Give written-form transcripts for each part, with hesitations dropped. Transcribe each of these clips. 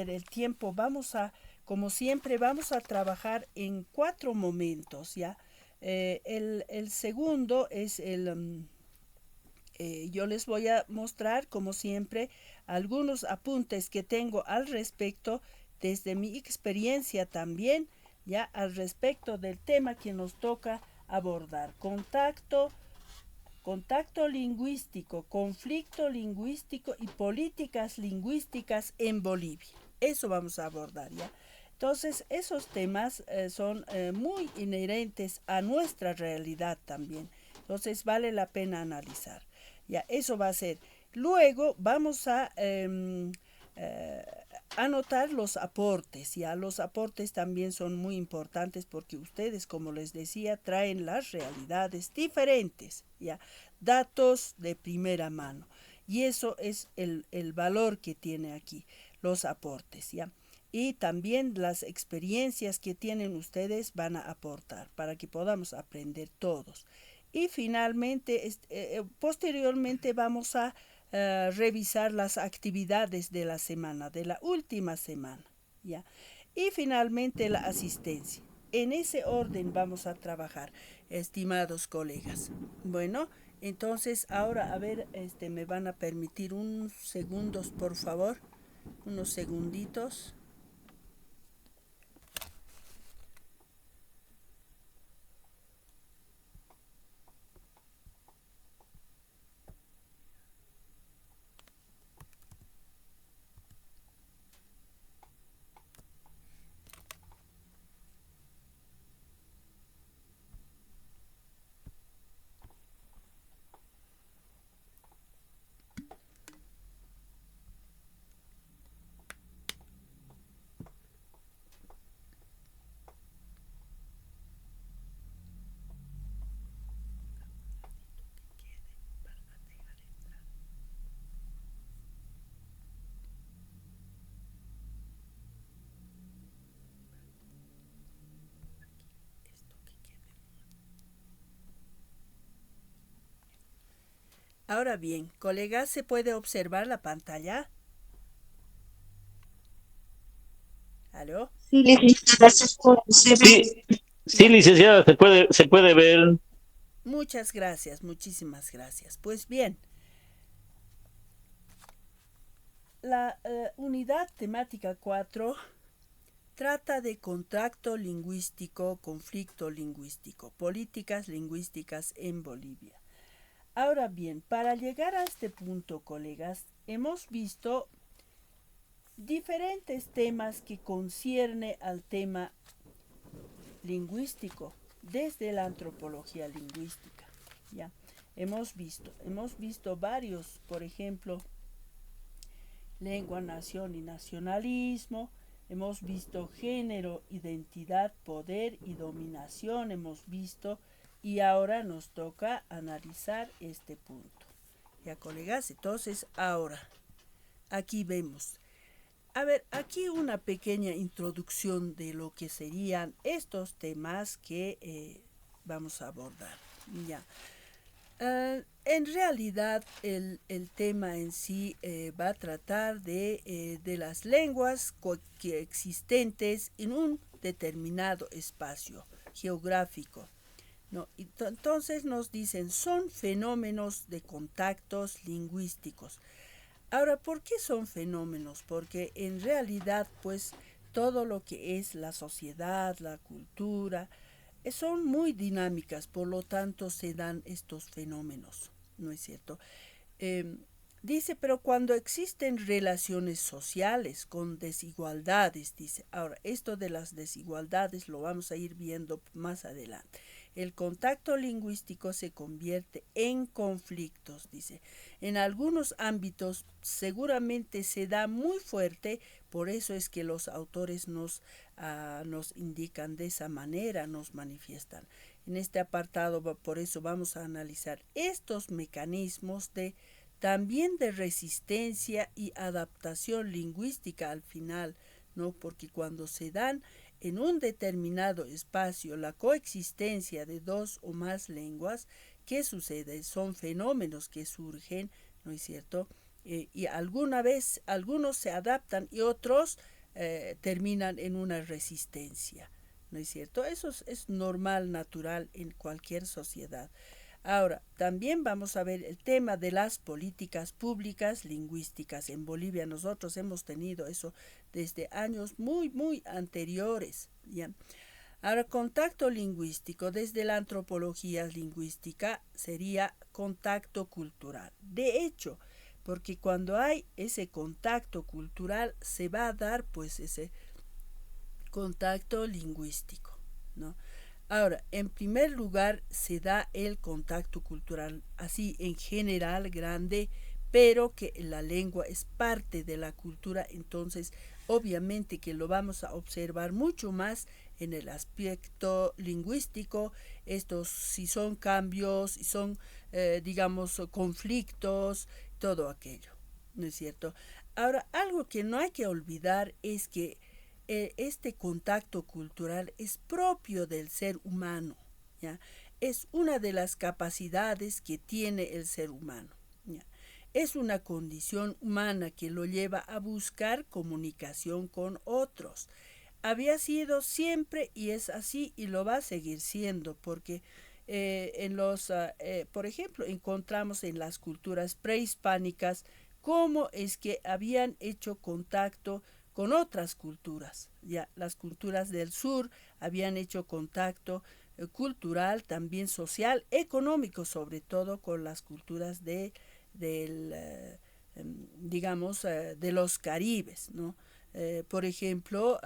ver el tiempo, como siempre, vamos a trabajar en 4 momentos, ¿ya? El segundo es yo les voy a mostrar, como siempre, algunos apuntes que tengo al respecto desde mi experiencia también, ya al respecto del tema que nos toca abordar. Contacto lingüístico, conflicto lingüístico y políticas lingüísticas en Bolivia. Eso vamos a abordar, ¿ya? Entonces, esos temas son muy inherentes a nuestra realidad también. Entonces, vale la pena analizar. Ya, eso va a ser. Luego vamos a eh, anotar los aportes. Ya, los aportes también son muy importantes porque ustedes, como les decía, traen las realidades diferentes. Ya, datos de primera mano. Y eso es el valor que tiene aquí, los aportes, ¿ya? Y también las experiencias que tienen ustedes van a aportar para que podamos aprender todos. Y finalmente, posteriormente vamos a revisar las actividades de la semana, de la última semana, ¿ya? Y finalmente la asistencia. En ese orden vamos a trabajar, estimados colegas. Bueno, entonces ahora a ver, me van a permitir unos segundos, por favor, unos segunditos. Ahora bien, colegas, ¿se puede observar la pantalla? ¿Aló? Sí, licenciada, se Sí, ve. sí, Ya. licenciada, se puede ver. Muchas gracias, muchísimas gracias. Pues bien, la unidad temática 4 trata de contacto lingüístico, conflicto lingüístico, políticas lingüísticas en Bolivia. Ahora bien, para llegar a este punto, colegas, hemos visto diferentes temas que concierne al tema lingüístico desde la antropología lingüística. ¿Ya? Hemos visto varios, por ejemplo, lengua, nación y nacionalismo, hemos visto género, identidad, poder y dominación, hemos visto, y ahora nos toca analizar este punto. Ya, colegas, entonces ahora, aquí vemos. A ver, aquí una pequeña introducción de lo que serían estos temas que vamos a abordar. Ya. En realidad, el tema en sí va a tratar de las lenguas existentes en un determinado espacio geográfico. ¿No? Entonces nos dicen, son fenómenos de contactos lingüísticos. Ahora, ¿por qué son fenómenos? Porque en realidad, pues, todo lo que es la sociedad, la cultura, son muy dinámicas, por lo tanto se dan estos fenómenos, ¿no es cierto? Eh, dice, pero cuando existen relaciones sociales con desigualdades, dice, ahora, esto de las desigualdades lo vamos a ir viendo más adelante. El contacto lingüístico se convierte en conflictos, dice. En algunos ámbitos seguramente se da muy fuerte, por eso es que los autores nos indican de esa manera, nos manifiestan. En este apartado, por eso vamos a analizar estos mecanismos de también de resistencia y adaptación lingüística al final, ¿no? Porque cuando se dan en un determinado espacio la coexistencia de dos o más lenguas, ¿qué sucede? Son fenómenos que surgen, ¿no es cierto? Y alguna vez algunos se adaptan y otros terminan en una resistencia, ¿no es cierto? Eso es normal, natural en cualquier sociedad. Ahora, también vamos a ver el tema de las políticas públicas lingüísticas. En Bolivia nosotros hemos tenido eso desde años muy, muy anteriores, ¿ya? Ahora, contacto lingüístico, desde la antropología lingüística, sería contacto cultural. De hecho, porque cuando hay ese contacto cultural, se va a dar pues ese contacto lingüístico, ¿no? Ahora, en primer lugar, se da el contacto cultural, así en general, grande, pero que la lengua es parte de la cultura, entonces obviamente que lo vamos a observar mucho más en el aspecto lingüístico, estos si son cambios, si son, digamos, conflictos, todo aquello, ¿no es cierto? Ahora, algo que no hay que olvidar es que este contacto cultural es propio del ser humano, ¿ya? Es una de las capacidades que tiene el ser humano, ¿ya? Es una condición humana que lo lleva a buscar comunicación con otros. Había sido siempre y es así y lo va a seguir siendo porque por ejemplo, encontramos en las culturas prehispánicas cómo es que habían hecho contacto con otras culturas. Ya las culturas del sur habían hecho contacto cultural, también social, económico, sobre todo con las culturas del, digamos, de los caribes, ¿no? Por ejemplo,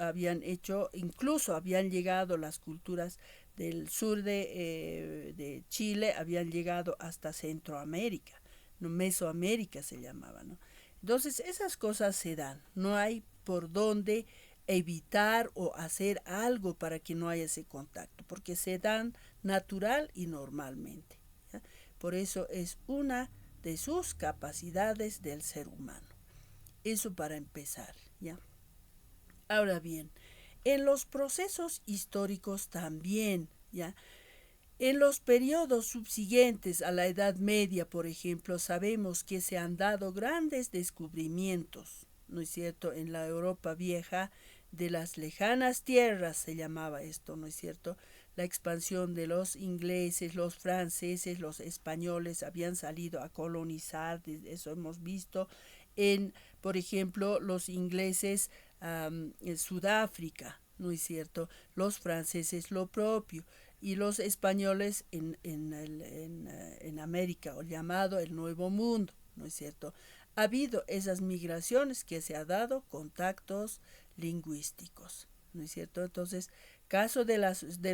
incluso habían llegado las culturas del sur de Chile, habían llegado hasta Centroamérica, ¿no? Mesoamérica se llamaba, ¿no? Entonces esas cosas se dan, no hay por dónde evitar o hacer algo para que no haya ese contacto, porque se dan natural y normalmente, ¿ya? Por eso es una de sus capacidades del ser humano. Eso para empezar, ¿ya? Ahora bien, en los procesos históricos también, ¿ya? En los periodos subsiguientes a la Edad Media, por ejemplo, sabemos que se han dado grandes descubrimientos, ¿no es cierto? En la Europa vieja, de las lejanas tierras se llamaba esto, ¿no es cierto? La expansión de los ingleses, los franceses, los españoles habían salido a colonizar, eso hemos visto en, por ejemplo, los ingleses en Sudáfrica, ¿no es cierto? Los franceses lo propio y los españoles en América, o llamado el Nuevo Mundo, ¿no es cierto? Ha habido esas migraciones que se ha dado contactos lingüísticos, ¿no es cierto? Entonces, caso de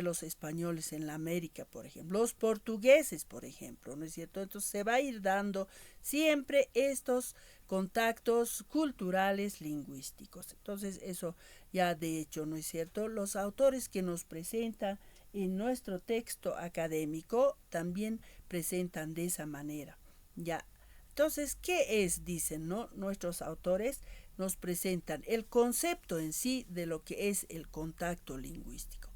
los españoles en la América, por ejemplo, los portugueses, por ejemplo, ¿no es cierto? Entonces se va a ir dando siempre estos contactos culturales lingüísticos. Entonces, eso ya de hecho, ¿no es cierto? Los autores que nos presentan en nuestro texto académico también presentan de esa manera. Ya. Entonces, ¿qué es? Dicen, ¿no? Nuestros autores nos presentan el concepto en sí de lo que es el contacto lingüístico,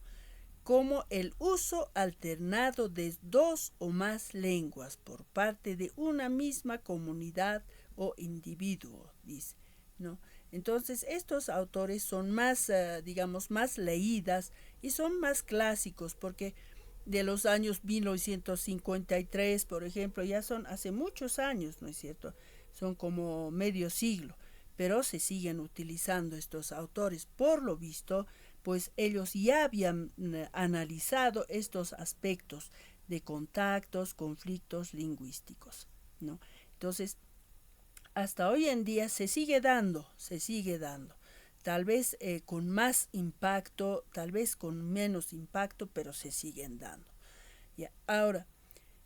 como el uso alternado de dos o más lenguas por parte de una misma comunidad o individuo, dice, ¿no? Entonces, estos autores son más, digamos, más leídas y son más clásicos porque de los años 1953, por ejemplo, ya son hace muchos años, ¿no es cierto? Son como medio siglo, pero se siguen utilizando estos autores. Por lo visto, pues ellos ya habían analizado estos aspectos de contactos, conflictos lingüísticos, ¿no? Entonces, hasta hoy en día se sigue dando, tal vez con más impacto, tal vez con menos impacto, pero se siguen dando. Ya. Ahora,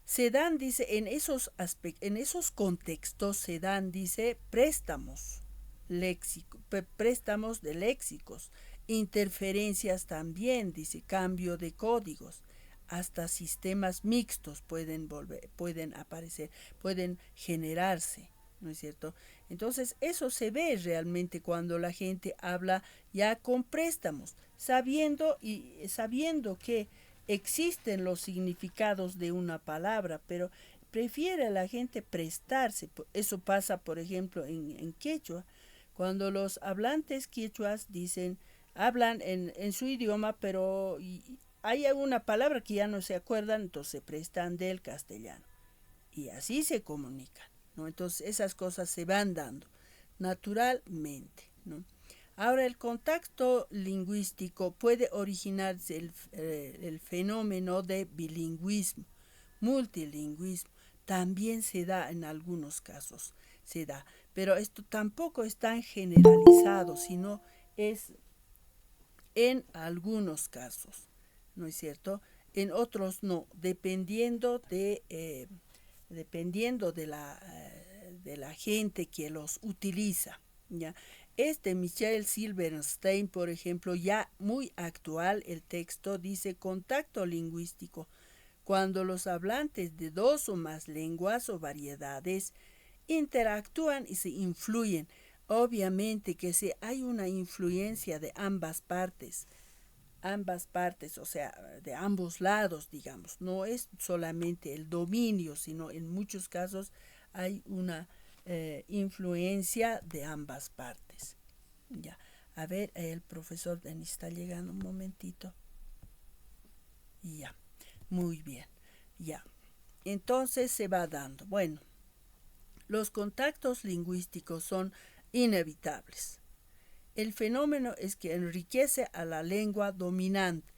se dan, dice, en esos contextos se dan, dice, préstamos de léxicos, interferencias también, dice, cambio de códigos, hasta sistemas mixtos pueden aparecer, pueden generarse, ¿no es cierto? Entonces, eso se ve realmente cuando la gente habla ya con préstamos, sabiendo que existen los significados de una palabra, pero prefiere a la gente prestarse. Eso pasa, por ejemplo, en quechua, Cuando los hablantes quichuas hablan en su idioma, pero hay alguna palabra que ya no se acuerdan, entonces se prestan del castellano. Y así se comunican, ¿no? Entonces esas cosas se van dando naturalmente, ¿no? Ahora, el contacto lingüístico puede originarse el fenómeno de bilingüismo, multilingüismo. También se da en algunos casos, se da. Pero esto tampoco es tan generalizado, sino es en algunos casos, ¿no es cierto? En otros no, dependiendo de la gente que los utiliza, ¿ya? Michel Silverstein, por ejemplo, ya muy actual, el texto dice contacto lingüístico, cuando los hablantes de dos o más lenguas o variedades interactúan y se influyen. Obviamente que si hay una influencia de ambas partes, o sea, de ambos lados, digamos, no es solamente el dominio, sino en muchos casos hay una influencia de ambas partes. Ya, a ver, el profesor Denis está llegando un momentito. Ya, muy bien, ya. Entonces se va dando. Bueno, los contactos lingüísticos son inevitables. El fenómeno es que enriquece a la lengua dominante.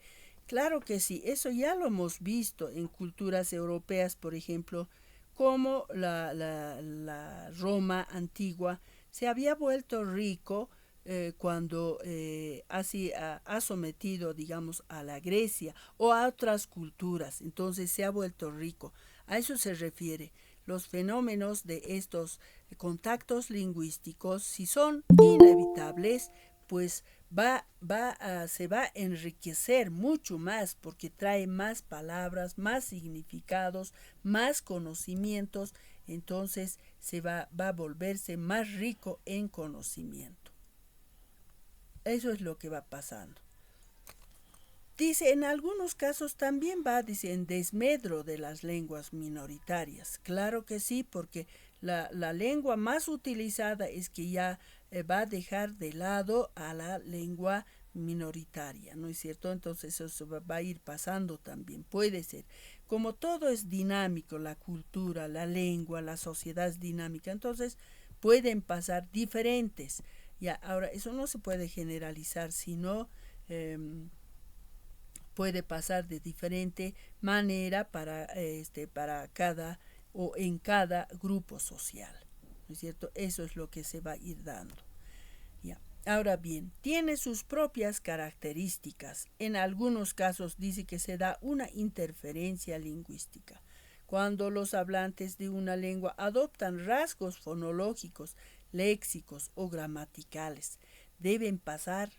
Claro que sí, eso ya lo hemos visto en culturas europeas, por ejemplo, como la Roma antigua se había vuelto rico cuando ha sometido, digamos, a la Grecia o a otras culturas. Entonces se ha vuelto rico. A eso se refiere. Los fenómenos de estos contactos lingüísticos, si son inevitables, pues se va a enriquecer mucho más porque trae más palabras, más significados, más conocimientos, entonces va a volverse más rico en conocimiento. Eso es lo que va pasando. Dice, en algunos casos también dice, en desmedro de las lenguas minoritarias. Claro que sí, porque la lengua más utilizada es que ya va a dejar de lado a la lengua minoritaria, ¿no es cierto? Entonces eso va a ir pasando también, puede ser. Como todo es dinámico, la cultura, la lengua, la sociedad es dinámica, entonces pueden pasar diferentes. Ya, ahora, eso no se puede generalizar, sino puede pasar de diferente manera para cada o en cada grupo social, ¿no es cierto? Eso es lo que se va a ir dando. Ya. Ahora bien, tiene sus propias características. En algunos casos dice que se da una interferencia lingüística. Cuando los hablantes de una lengua adoptan rasgos fonológicos, léxicos o gramaticales, deben pasar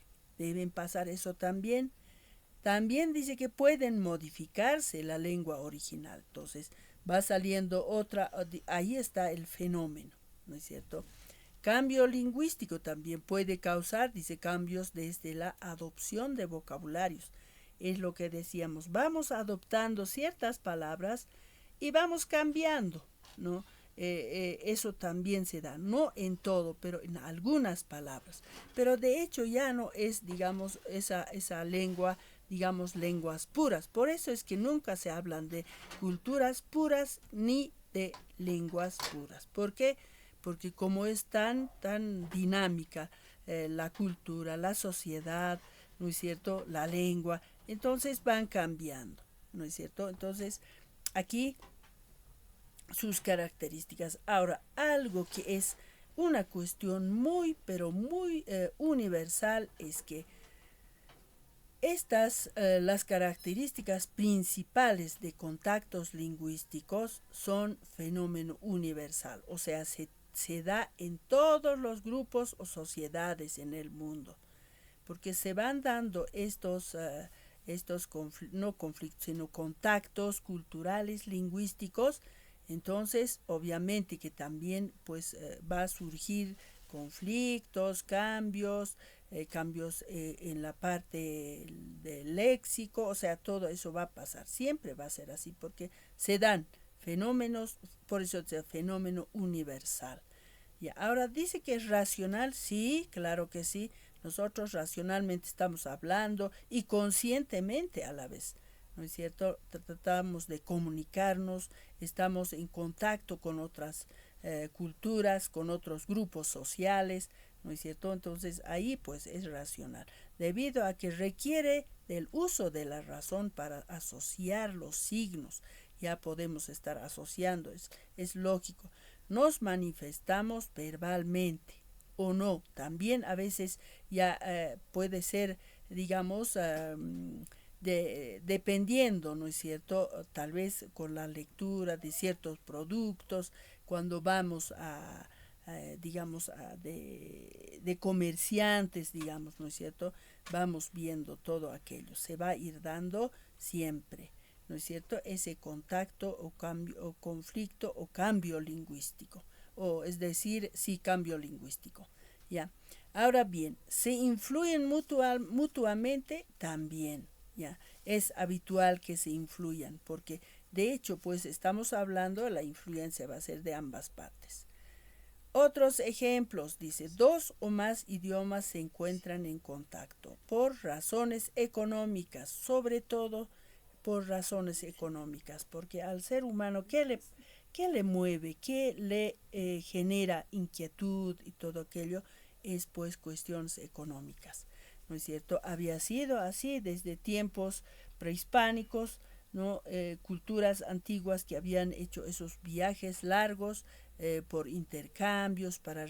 eso también. También dice que pueden modificarse la lengua original. Entonces va saliendo otra, ahí está el fenómeno, ¿no es cierto? Cambio lingüístico también puede causar, dice, cambios desde la adopción de vocabularios. Es lo que decíamos, vamos adoptando ciertas palabras y vamos cambiando, ¿no? Eso también se da, no en todo, pero en algunas palabras. Pero de hecho ya no es, digamos, esa lengua, digamos, lenguas puras. Por eso es que nunca se hablan de culturas puras ni de lenguas puras. ¿Por qué? Porque como es tan dinámica la cultura, la sociedad, ¿no es cierto?, la lengua, entonces van cambiando, ¿no es cierto? Entonces, aquí sus características. Ahora, algo que es una cuestión muy, pero muy universal es que las características principales de contactos lingüísticos son fenómeno universal, o sea, se da en todos los grupos o sociedades en el mundo, porque se van dando no conflictos, sino contactos culturales, lingüísticos. Entonces, obviamente que también pues va a surgir conflictos, cambios en la parte del léxico, o sea, todo eso va a pasar, siempre va a ser así, porque se dan fenómenos, por eso es el fenómeno universal. Ya, ahora dice que es racional, sí, claro que sí. Nosotros racionalmente estamos hablando y conscientemente a la vez, ¿no es cierto? Tratamos de comunicarnos, estamos en contacto con otras culturas, con otros grupos sociales, ¿no es cierto? Entonces ahí pues es racional, debido a que requiere del uso de la razón para asociar los signos. Ya podemos estar asociando, es lógico. Nos manifestamos verbalmente o no. También a veces ya puede ser, digamos, dependiendo, ¿no es cierto? Tal vez con la lectura de ciertos productos, cuando vamos digamos, de comerciantes, digamos, ¿no es cierto? Vamos viendo todo aquello. Se va a ir dando siempre, ¿no es cierto? Ese contacto o cambio o conflicto o cambio lingüístico, o es decir, sí, cambio lingüístico. Ya. Ahora bien, se influyen mutuamente también, ya. Es habitual que se influyan, porque de hecho, pues estamos hablando, la influencia va a ser de ambas partes. Otros ejemplos, dice, dos o más idiomas se encuentran en contacto por razones económicas, sobre todo por razones económicas, porque al ser humano, qué le mueve, qué le genera inquietud y todo aquello? Es pues cuestiones económicas, ¿no es cierto? Había sido así desde tiempos prehispánicos, ¿no? Culturas antiguas que habían hecho esos viajes largos por intercambios para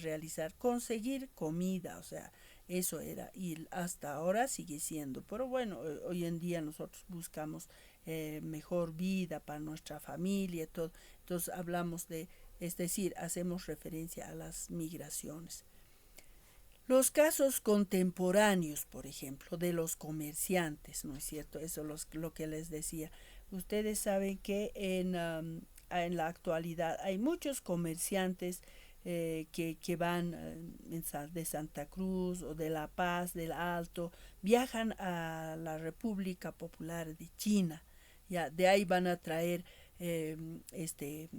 conseguir comida, o sea, eso era, y hasta ahora sigue siendo, pero bueno, hoy en día nosotros buscamos mejor vida para nuestra familia, todo, entonces hablamos es decir, hacemos referencia a las migraciones. Los casos contemporáneos, por ejemplo, de los comerciantes, ¿no es cierto? Eso es lo que les decía. Ustedes saben que en la actualidad hay muchos comerciantes que van de Santa Cruz o de La Paz, del Alto, viajan a la República Popular de China. Ya, de ahí van a traer eh, este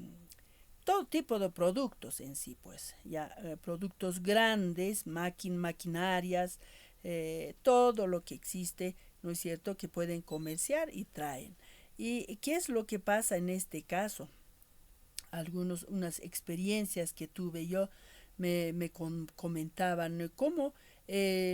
todo tipo de productos en sí, pues, ya productos grandes, maquinarias, todo lo que existe, ¿no es cierto?, que pueden comerciar y traen. ¿Y qué es lo que pasa en este caso? Unas experiencias que tuve yo me comentaban cómo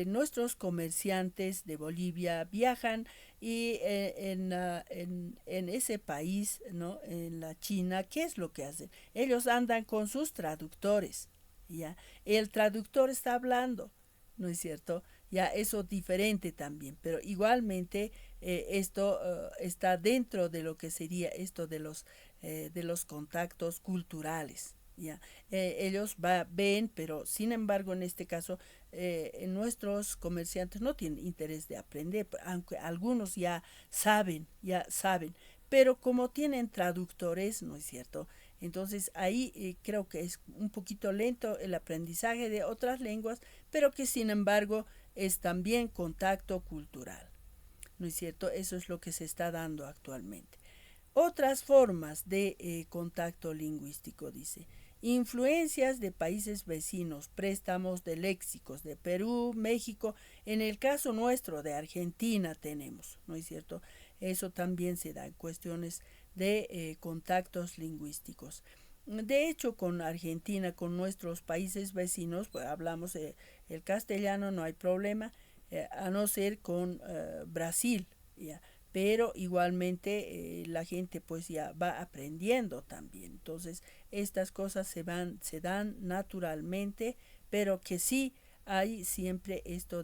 nuestros comerciantes de Bolivia viajan y en ese país, ¿no? En la China, ¿qué es lo que hacen? Ellos andan con sus traductores, ¿ya? El traductor está hablando, ¿no es cierto? Ya eso diferente también, pero igualmente esto está dentro de lo que sería esto de los contactos culturales. Ya. Ellos ven, pero sin embargo en este caso nuestros comerciantes no tienen interés de aprender, aunque algunos ya saben, pero como tienen traductores, ¿no es cierto? Entonces ahí creo que es un poquito lento el aprendizaje de otras lenguas, pero que sin embargo es también contacto cultural, ¿no es cierto? Eso es lo que se está dando actualmente. Otras formas de contacto lingüístico, dice. Influencias de países vecinos, préstamos de léxicos de Perú, México, en el caso nuestro de Argentina tenemos, ¿no es cierto? Eso también se da en cuestiones de contactos lingüísticos. De hecho, con Argentina, con nuestros países vecinos, pues hablamos el castellano, no hay problema, a no ser con Brasil, ¿ya? Pero igualmente la gente pues ya va aprendiendo también. Entonces, estas cosas se dan naturalmente, pero que sí hay siempre esto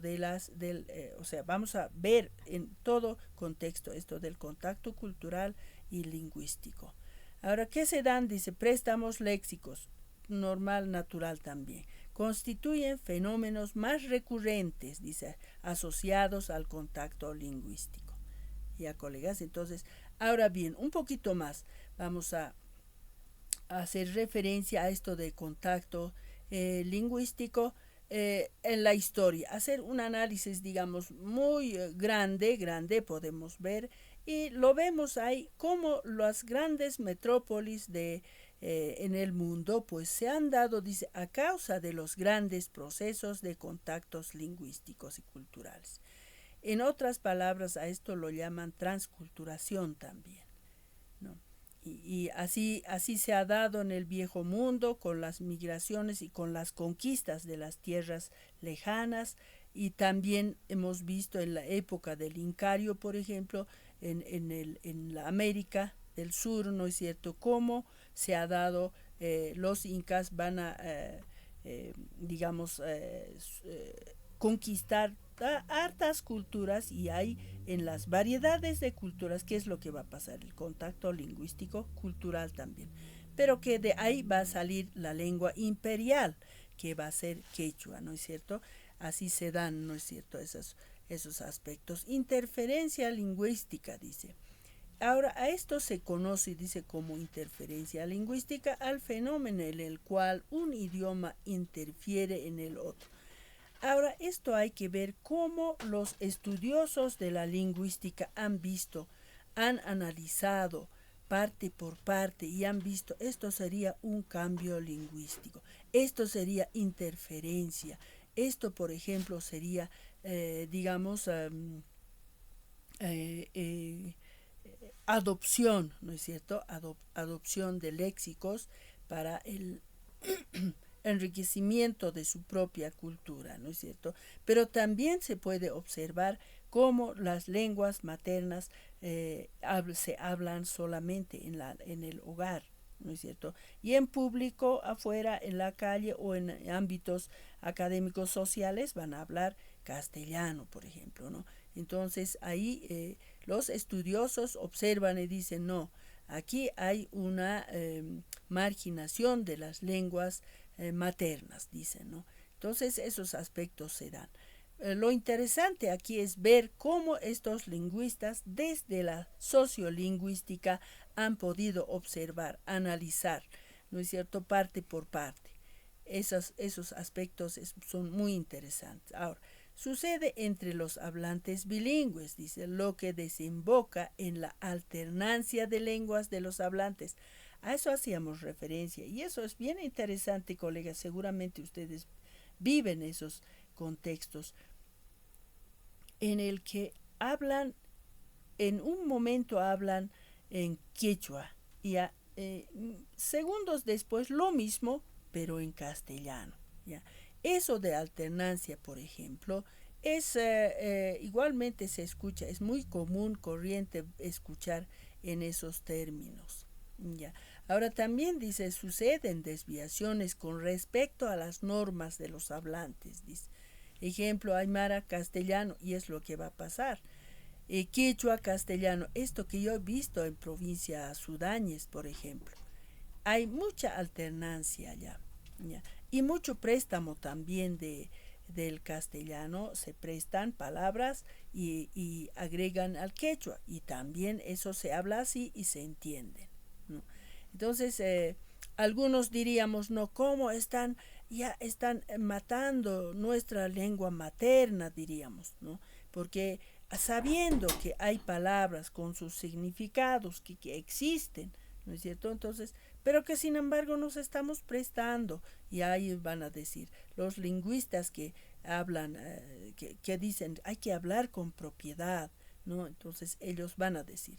o sea, vamos a ver en todo contexto esto del contacto cultural y lingüístico. Ahora, ¿qué se dan? Dice, préstamos léxicos, normal, natural también. Constituyen fenómenos más recurrentes, dice, asociados al contacto lingüístico. Ya, colegas, entonces, ahora bien, un poquito más, vamos a hacer referencia a esto de contacto lingüístico en la historia, hacer un análisis, digamos, muy grande, podemos ver, y lo vemos ahí como las grandes metrópolis en el mundo, pues se han dado, dice, a causa de los grandes procesos de contactos lingüísticos y culturales. En otras palabras, a esto lo llaman transculturación también, ¿no? Y así se ha dado en el viejo mundo con las migraciones y con las conquistas de las tierras lejanas, y también hemos visto en la época del Incario, por ejemplo, en la América del Sur, ¿no es cierto?, cómo se ha dado, los incas van a, digamos, conquistar hartas culturas, y hay en las variedades de culturas, ¿qué es lo que va a pasar? El contacto lingüístico cultural también, pero que de ahí va a salir la lengua imperial, que va a ser quechua, ¿no es cierto? Así se dan, ¿no es cierto?, esos aspectos. Interferencia lingüística, dice. Ahora, a esto se conoce, dice, como interferencia lingüística al fenómeno en el cual un idioma interfiere en el otro. Ahora, esto hay que ver cómo los estudiosos de la lingüística han visto, han analizado parte por parte y han visto, esto sería un cambio lingüístico, esto sería interferencia, esto, por ejemplo, sería, digamos, adopción, ¿no es cierto? Adopción de léxicos para el enriquecimiento de su propia cultura, ¿no es cierto? Pero también se puede observar cómo las lenguas maternas se hablan solamente en el hogar, ¿no es cierto? Y en público, afuera, en la calle o en ámbitos académicos sociales van a hablar castellano, por ejemplo, ¿no? Entonces ahí los estudiosos observan y dicen, no, aquí hay una marginación de las lenguas maternas, dicen, ¿no? Entonces esos aspectos se dan. Lo interesante aquí es ver cómo estos lingüistas desde la sociolingüística han podido observar, analizar, ¿no es cierto?, parte por parte. Esos aspectos son muy interesantes. Ahora, sucede entre los hablantes bilingües, dice, lo que desemboca en la alternancia de lenguas de los hablantes. A eso hacíamos referencia, y eso es bien interesante, colegas. Seguramente ustedes viven esos contextos en el que hablan, en un momento hablan en quechua, y segundos después lo mismo, pero en castellano, ¿ya? Eso de alternancia, por ejemplo, es igualmente se escucha, es muy común, corriente escuchar en esos términos, ¿ya? Ahora también dice, suceden desviaciones con respecto a las normas de los hablantes, dice. Ejemplo, aymara castellano, y es lo que va a pasar. Quechua castellano, esto que yo he visto en provincia Sudáñez, por ejemplo. Hay mucha alternancia allá, ¿ya? Y mucho préstamo también del castellano, se prestan palabras y agregan al quechua, y también eso se habla así y se entiende, ¿no? Entonces, algunos diríamos, no, ¿cómo ya están matando nuestra lengua materna, diríamos, ¿no? Porque sabiendo que hay palabras con sus significados que existen, ¿no es cierto? Entonces, pero que sin embargo nos estamos prestando, y ahí van a decir los lingüistas que hablan, que dicen hay que hablar con propiedad, ¿no? Entonces ellos van a decir,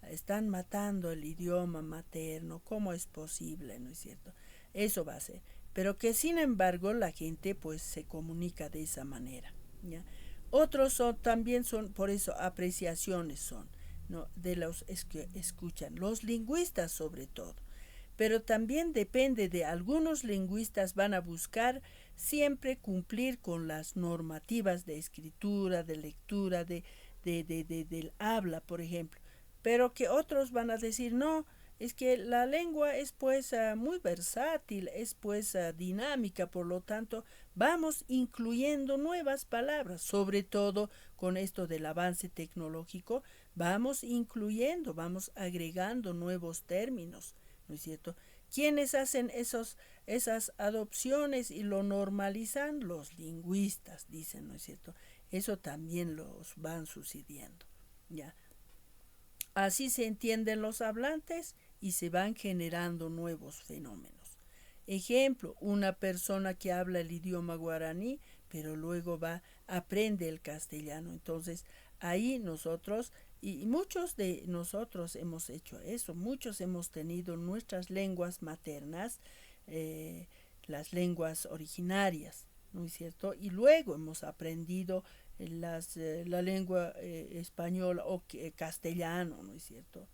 están matando el idioma materno, ¿cómo es posible? ¿No es cierto? Eso va a ser, pero que sin embargo la gente pues se comunica de esa manera, ¿ya? Otros también son, por eso, apreciaciones son, ¿no?, de los que escuchan, los lingüistas sobre todo. Pero también depende de algunos lingüistas van a buscar siempre cumplir con las normativas de escritura, de lectura, del habla, por ejemplo. Pero que otros van a decir, no, es que la lengua es pues muy versátil, es pues dinámica, por lo tanto vamos incluyendo nuevas palabras, sobre todo con esto del avance tecnológico, vamos incluyendo, vamos agregando nuevos términos, ¿no es cierto? ¿Quiénes hacen esas adopciones y lo normalizan? Los lingüistas, dicen, ¿no es cierto? Eso también los van sucediendo, ¿ya? Así se entienden los hablantes y se van generando nuevos fenómenos. Ejemplo, una persona que habla el idioma guaraní, pero luego aprende el castellano. Entonces, ahí nosotros, y muchos de nosotros hemos hecho eso, muchos hemos tenido nuestras lenguas maternas, las lenguas originarias, ¿no es cierto? Y luego hemos aprendido la lengua española o castellano, ¿no es cierto?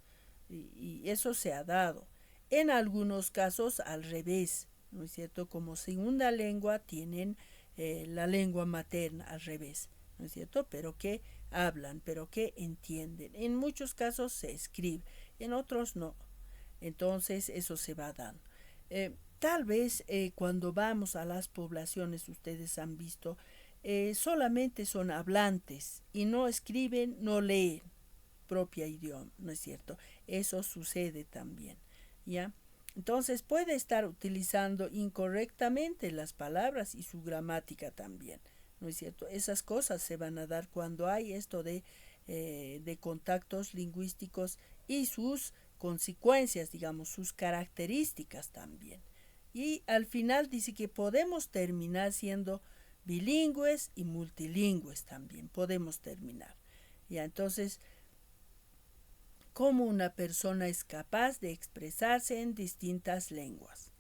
Y eso se ha dado. En algunos casos al revés, ¿no es cierto? Como segunda lengua tienen la lengua materna al revés, ¿no es cierto? Pero que hablan, pero que entienden. En muchos casos se escribe, en otros no. Entonces eso se va dando. Tal vez cuando vamos a las poblaciones, ustedes han visto, solamente son hablantes y no escriben, no leen propio idioma, ¿no es cierto? Eso sucede también, ¿ya? Entonces puede estar utilizando incorrectamente las palabras y su gramática también, ¿no es cierto? Esas cosas se van a dar cuando hay esto de contactos lingüísticos y sus consecuencias, digamos, sus características también. Y al final dice que podemos terminar siendo bilingües y multilingües también, podemos terminar. Ya, entonces, cómo una persona es capaz de expresarse en distintas lenguas.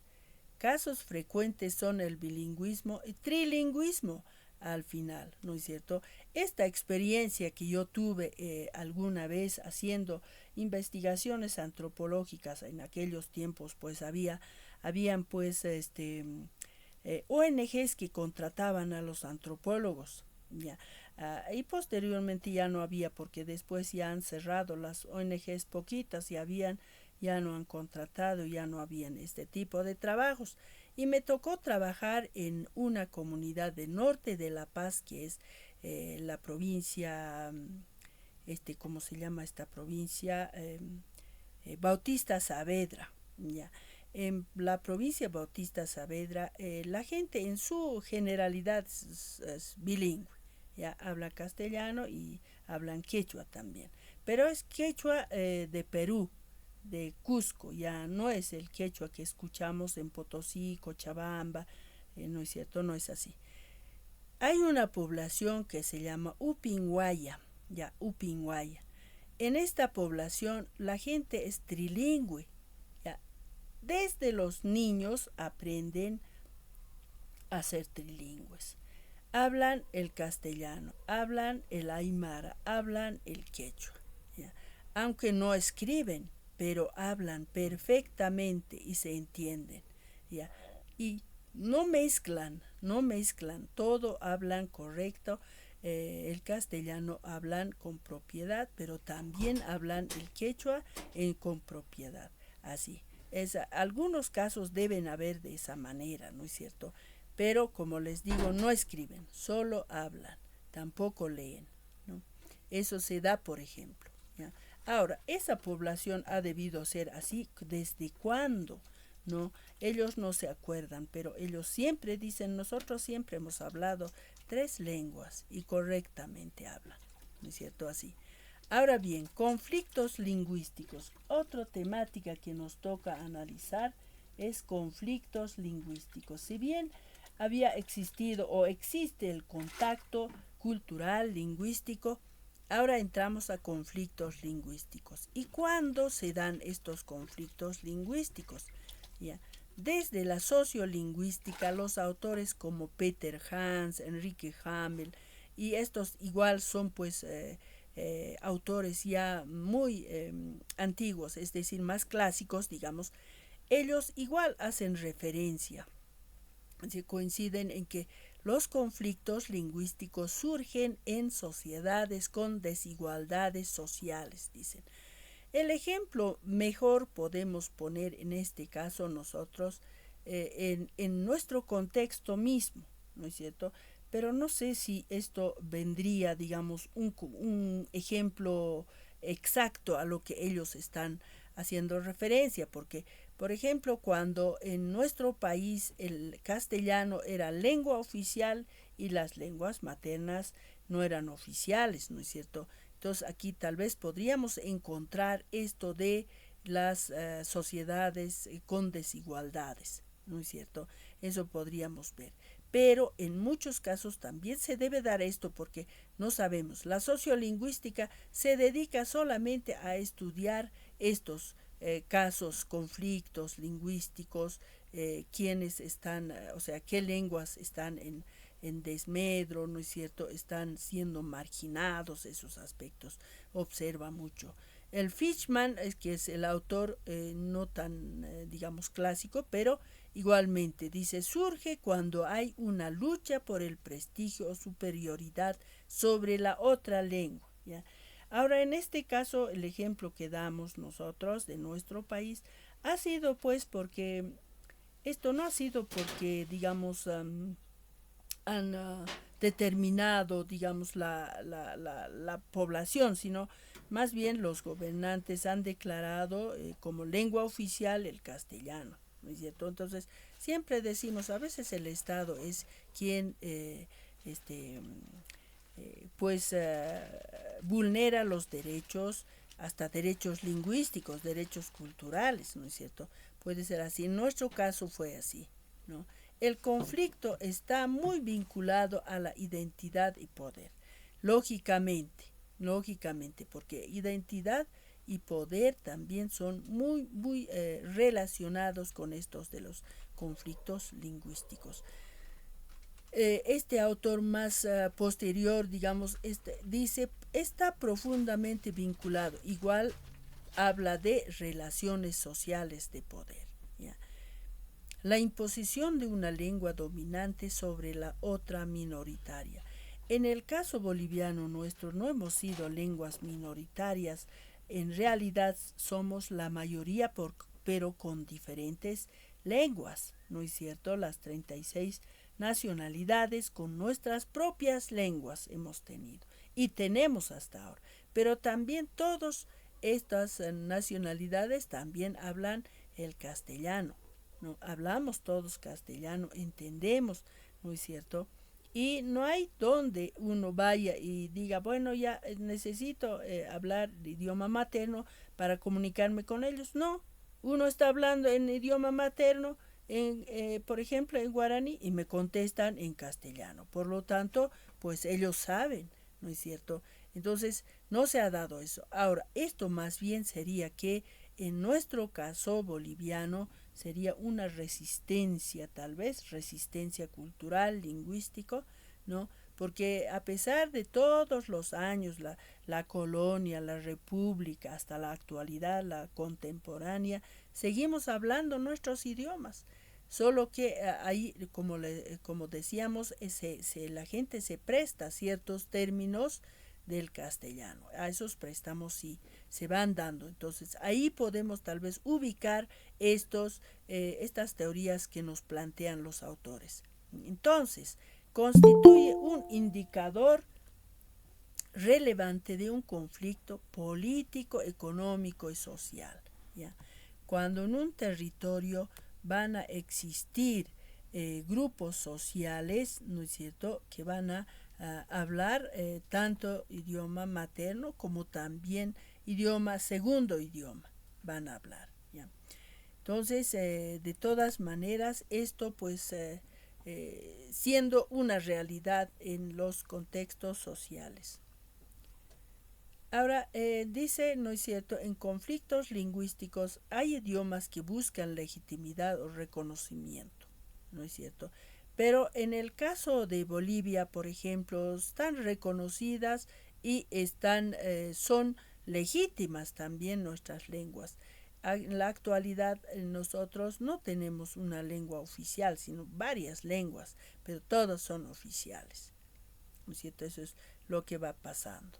Casos frecuentes son el bilingüismo y trilingüismo al final, ¿no es cierto? Esta experiencia que yo tuve alguna vez haciendo investigaciones antropológicas en aquellos tiempos, pues habían pues ONGs que contrataban a los antropólogos, ya. Y posteriormente ya no había, porque después ya han cerrado las ONGs poquitas y ya no han contratado, ya no habían este tipo de trabajos. Y me tocó trabajar en una comunidad del norte de La Paz, que es la provincia, ¿cómo se llama esta provincia? Bautista Saavedra, ya. En la provincia Bautista Saavedra, la gente en su generalidad es bilingüe, ya habla castellano y hablan quechua también, pero es quechua de Perú, de Cusco, ya no es el quechua que escuchamos en Potosí, Cochabamba, no es cierto, no es así. Hay una población que se llama Upinhuaya, ya Upinhuaya. En esta población la gente es trilingüe, ya. Desde los niños aprenden a ser trilingües. Hablan el castellano, hablan el aymara, hablan el quechua, ¿ya? Aunque no escriben, pero hablan perfectamente y se entienden, ¿ya? Y no mezclan, todo hablan correcto. El castellano hablan con propiedad, pero también hablan el quechua con propiedad, así. Algunos casos deben haber de esa manera, ¿no es cierto? Pero como les digo, no escriben, solo hablan, tampoco leen, ¿no? Eso se da, por ejemplo, ¿ya? Ahora, esa población ha debido ser así, ¿desde cuándo? ¿No? Ellos no se acuerdan, pero ellos siempre dicen, nosotros siempre hemos hablado 3 lenguas y correctamente hablan, ¿no es cierto? Así. Ahora bien, conflictos lingüísticos. Otra temática que nos toca analizar es conflictos lingüísticos. Si bien había existido o existe el contacto cultural, lingüístico, ahora entramos a conflictos lingüísticos. ¿Y cuándo se dan estos conflictos lingüísticos? ¿Ya? Desde la sociolingüística, los autores como Peter Hans, Enrique Hamel, y estos igual son pues autores ya muy antiguos, es decir, más clásicos, digamos, ellos igual hacen referencia, se coinciden en que los conflictos lingüísticos surgen en sociedades con desigualdades sociales, dicen. El ejemplo mejor podemos poner en este caso nosotros en nuestro contexto mismo, ¿no es cierto? Pero no sé si esto vendría, digamos, un ejemplo exacto a lo que ellos están haciendo referencia, porque, por ejemplo, cuando en nuestro país el castellano era lengua oficial y las lenguas maternas no eran oficiales, ¿no es cierto? Entonces aquí tal vez podríamos encontrar esto de las sociedades con desigualdades, ¿no es cierto? Eso podríamos ver. Pero en muchos casos también se debe dar esto porque no sabemos. La sociolingüística se dedica solamente a estudiar estos casos, conflictos lingüísticos, quiénes están, o sea, qué lenguas están en desmedro, ¿no es cierto? Están siendo marginados esos aspectos. Observa mucho. El Fishman, que es el autor no tan, digamos, clásico, pero igualmente dice, surge cuando hay una lucha por el prestigio o superioridad sobre la otra lengua, ¿ya? Ahora, en este caso, el ejemplo que damos nosotros de nuestro país ha sido pues porque, esto no ha sido porque, digamos, han determinado, digamos, la población, sino más bien los gobernantes han declarado como lengua oficial el castellano, ¿no es cierto? Entonces, siempre decimos, a veces el Estado es quien, este, pues, vulnera los derechos, hasta derechos lingüísticos, derechos culturales, ¿no es cierto? Puede ser así. En nuestro caso fue así, ¿no? El conflicto está muy vinculado a la identidad y poder. Lógicamente, porque identidad y poder también son muy relacionados con estos de los conflictos lingüísticos. Este autor más posterior, digamos, dice, está profundamente vinculado. Igual habla de relaciones sociales de poder, ¿ya? La imposición de una lengua dominante sobre la otra minoritaria. En el caso boliviano nuestro no hemos sido lenguas minoritarias, en realidad somos la mayoría, pero con diferentes lenguas, ¿no es cierto? Las 36 nacionalidades con nuestras propias lenguas hemos tenido y tenemos hasta ahora, pero también todas estas nacionalidades también hablan el castellano. No, hablamos todos castellano, entendemos, ¿no es cierto? Y no hay donde uno vaya y diga, bueno, ya necesito hablar de idioma materno para comunicarme con ellos. No, uno está hablando en idioma materno, por ejemplo, en guaraní, y me contestan en castellano. Por lo tanto, pues ellos saben, ¿no es cierto? Entonces, no se ha dado eso. Ahora, esto más bien sería que en nuestro caso boliviano, sería una resistencia, tal vez, resistencia cultural, lingüístico, ¿no? Porque a pesar de todos los años, la colonia, la república, hasta la actualidad, la contemporánea, seguimos hablando nuestros idiomas. Solo que ahí, como decíamos, la gente se presta a ciertos términos del castellano. A esos préstamos sí se van dando. Entonces ahí podemos tal vez ubicar estas teorías que nos plantean los autores. Entonces, constituye un indicador relevante de un conflicto político, económico y social, ¿ya? Cuando en un territorio van a existir grupos sociales, ¿no es cierto?, que van a hablar tanto idioma materno como también segundo idioma, van a hablar, ¿ya? Entonces, de todas maneras, esto pues siendo una realidad en los contextos sociales. Ahora, dice, ¿no es cierto?, en conflictos lingüísticos hay idiomas que buscan legitimidad o reconocimiento, ¿no es cierto? Pero en el caso de Bolivia, por ejemplo, están reconocidas y son legítimas también nuestras lenguas. En la actualidad nosotros no tenemos una lengua oficial, sino varias lenguas, pero todas son oficiales, ¿no es cierto? Eso es lo que va pasando.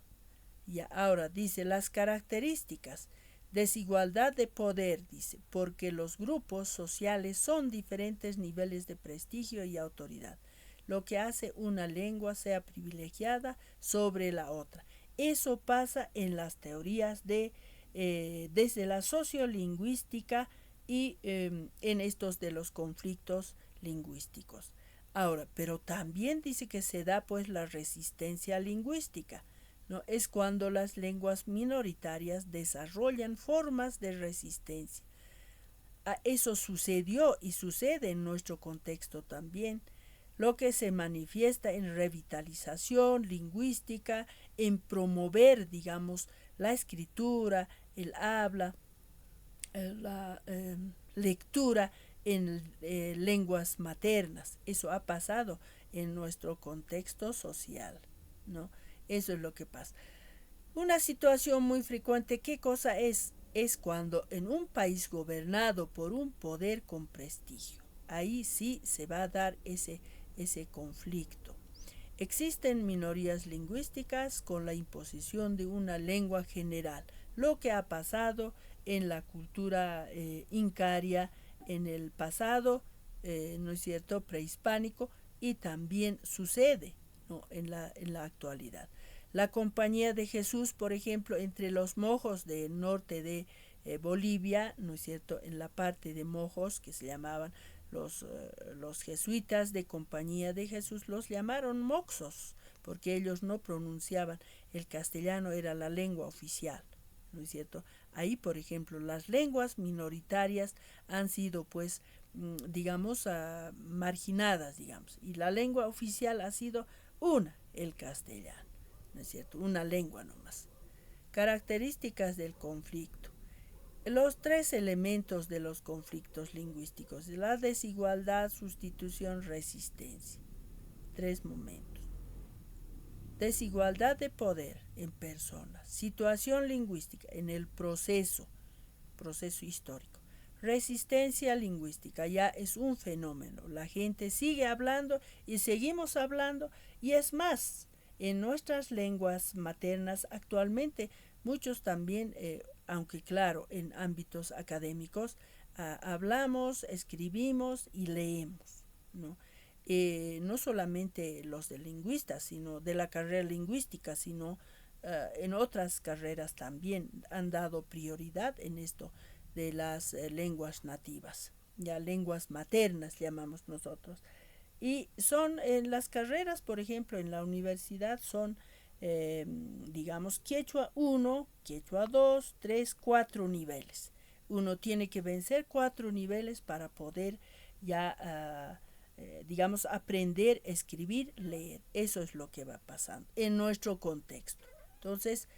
Y ahora dice las características, desigualdad de poder, dice, porque los grupos sociales son diferentes niveles de prestigio y autoridad, lo que hace una lengua sea privilegiada sobre la otra. Eso pasa en las teorías desde la sociolingüística y en estos de los conflictos lingüísticos. Ahora, pero también dice que se da pues la resistencia lingüística, ¿no? Es cuando las lenguas minoritarias desarrollan formas de resistencia. Eso sucedió y sucede en nuestro contexto también, lo que se manifiesta en revitalización lingüística, en promover, digamos, la escritura, el habla, la lectura en lenguas maternas. Eso ha pasado en nuestro contexto social, ¿no? Eso es lo que pasa. Una situación muy frecuente, ¿qué cosa es? Es cuando en un país gobernado por un poder con prestigio, ahí sí se va a dar ese conflicto. Existen minorías lingüísticas con la imposición de una lengua general, lo que ha pasado en la cultura incaria en el pasado, ¿no es cierto?, prehispánico, y también sucede, ¿no?, en la actualidad. La Compañía de Jesús, por ejemplo, entre los mojos del norte de Bolivia, ¿no es cierto?, en la parte de mojos que se llamaban los jesuitas de Compañía de Jesús, los llamaron moxos, porque ellos no pronunciaban, el castellano era la lengua oficial, ¿no es cierto? Ahí, por ejemplo, las lenguas minoritarias han sido, pues, digamos, marginadas, digamos, y la lengua oficial ha sido el castellano, ¿no es cierto? Una lengua nomás. Características del conflicto. Los tres elementos de los conflictos lingüísticos: la desigualdad, sustitución, resistencia. Tres momentos. Desigualdad de poder en personas, situación lingüística en el proceso histórico. Resistencia lingüística, ya es un fenómeno. La gente sigue hablando y seguimos hablando, y es más, en nuestras lenguas maternas actualmente muchos también, aunque claro, en ámbitos académicos, hablamos, escribimos y leemos, ¿no? No solamente los de lingüistas, sino de la carrera lingüística, sino en otras carreras también han dado prioridad en esto de las lenguas nativas, ya lenguas maternas llamamos nosotros. Y son en las carreras, por ejemplo, en la universidad son, digamos, quechua 1, quechua 2, 3, 4 niveles. Uno tiene que vencer 4 niveles para poder ya, digamos, aprender, escribir, leer. Eso es lo que va pasando en nuestro contexto. Entonces,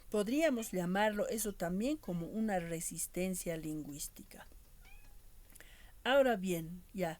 podríamos llamarlo eso también como una resistencia lingüística. Ahora bien, ya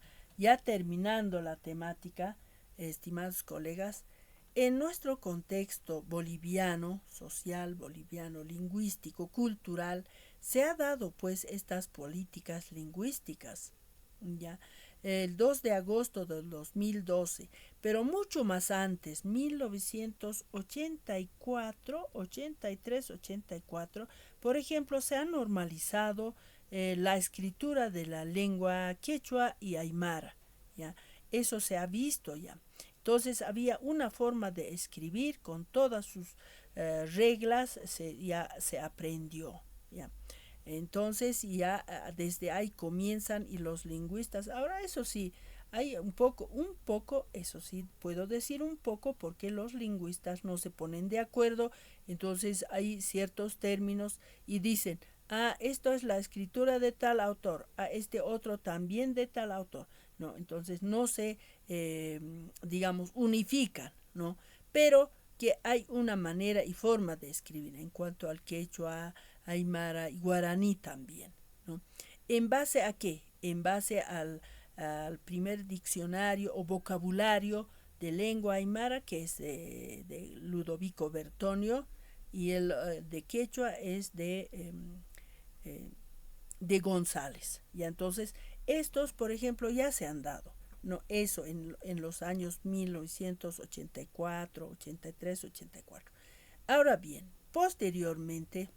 terminando la temática, estimados colegas, en nuestro contexto boliviano, social, boliviano, lingüístico, cultural, se ha dado pues estas políticas lingüísticas, ¿ya? El 2 de agosto del 2012, pero mucho más antes, 1984, 83, 84, por ejemplo, se ha normalizado la escritura de la lengua quechua y aymara, ¿ya? Eso se ha visto ya. Entonces había una forma de escribir con todas sus reglas, ya se aprendió, ¿ya? Entonces ya desde ahí comienzan, y los lingüistas, ahora eso sí, hay un poco, eso sí, puedo decir un poco, porque los lingüistas no se ponen de acuerdo, entonces hay ciertos términos y dicen, esto es la escritura de tal autor, este otro también de tal autor, ¿no? Entonces no se, digamos, unifican, ¿no? Pero que hay una manera y forma de escribir en cuanto al quechua, aymara y guaraní también, ¿no? ¿En base a qué? En base al primer diccionario o vocabulario de lengua aymara, que es de Ludovico Bertonio, y el de quechua es de González. Y entonces estos, por ejemplo, ya se han dado, ¿no? Eso en los años 1984, 83, 84. Ahora bien, posteriormente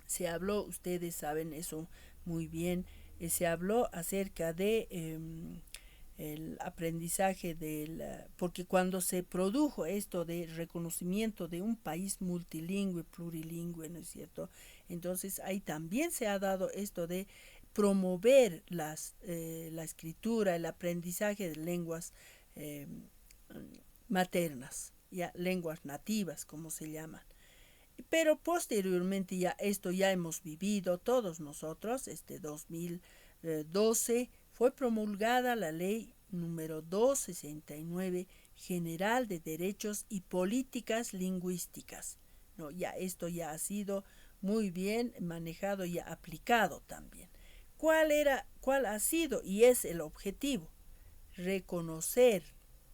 se habló, ustedes saben eso muy bien, se habló acerca de el aprendizaje porque cuando se produjo esto de reconocimiento de un país multilingüe, plurilingüe, ¿no es cierto? Entonces ahí también se ha dado esto de promover la escritura, el aprendizaje de lenguas maternas, ya lenguas nativas, como se llaman. Pero posteriormente ya esto ya hemos vivido todos nosotros. 2012 fue promulgada la ley número 269 General de Derechos y Políticas Lingüísticas. No, ya esto ya ha sido muy bien manejado y aplicado también. ¿Cuál ha sido y es el objetivo? Reconocer,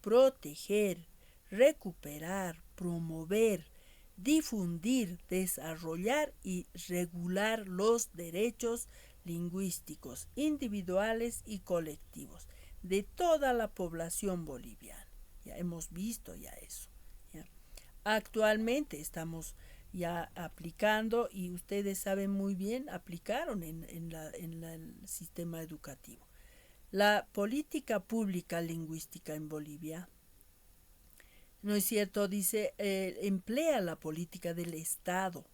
proteger, recuperar, promover, difundir, desarrollar y regular los derechos lingüísticos individuales y colectivos de toda la población boliviana. Ya hemos visto ya eso. ¿Ya? Actualmente estamos ya aplicando, y ustedes saben muy bien, aplicaron en el sistema educativo. La política pública lingüística en Bolivia, ¿no es cierto? Dice, emplea la política del Estado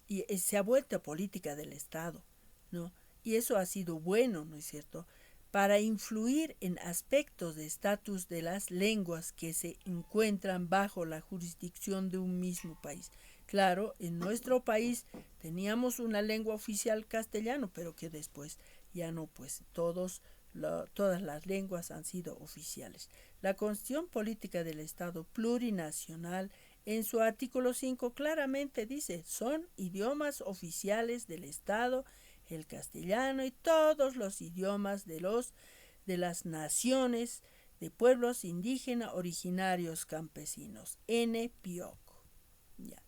y se ha vuelto política del Estado, ¿no? Y eso ha sido bueno, ¿no es cierto?, para influir en aspectos de estatus de las lenguas que se encuentran bajo la jurisdicción de un mismo país. Claro, en nuestro país teníamos una lengua oficial castellano, pero que después ya no, pues todas las lenguas han sido oficiales. La Constitución Política del Estado Plurinacional, en su artículo 5 claramente dice, son idiomas oficiales del Estado el castellano y todos los idiomas de las naciones de pueblos indígenas originarios campesinos, NPIOC. Ya.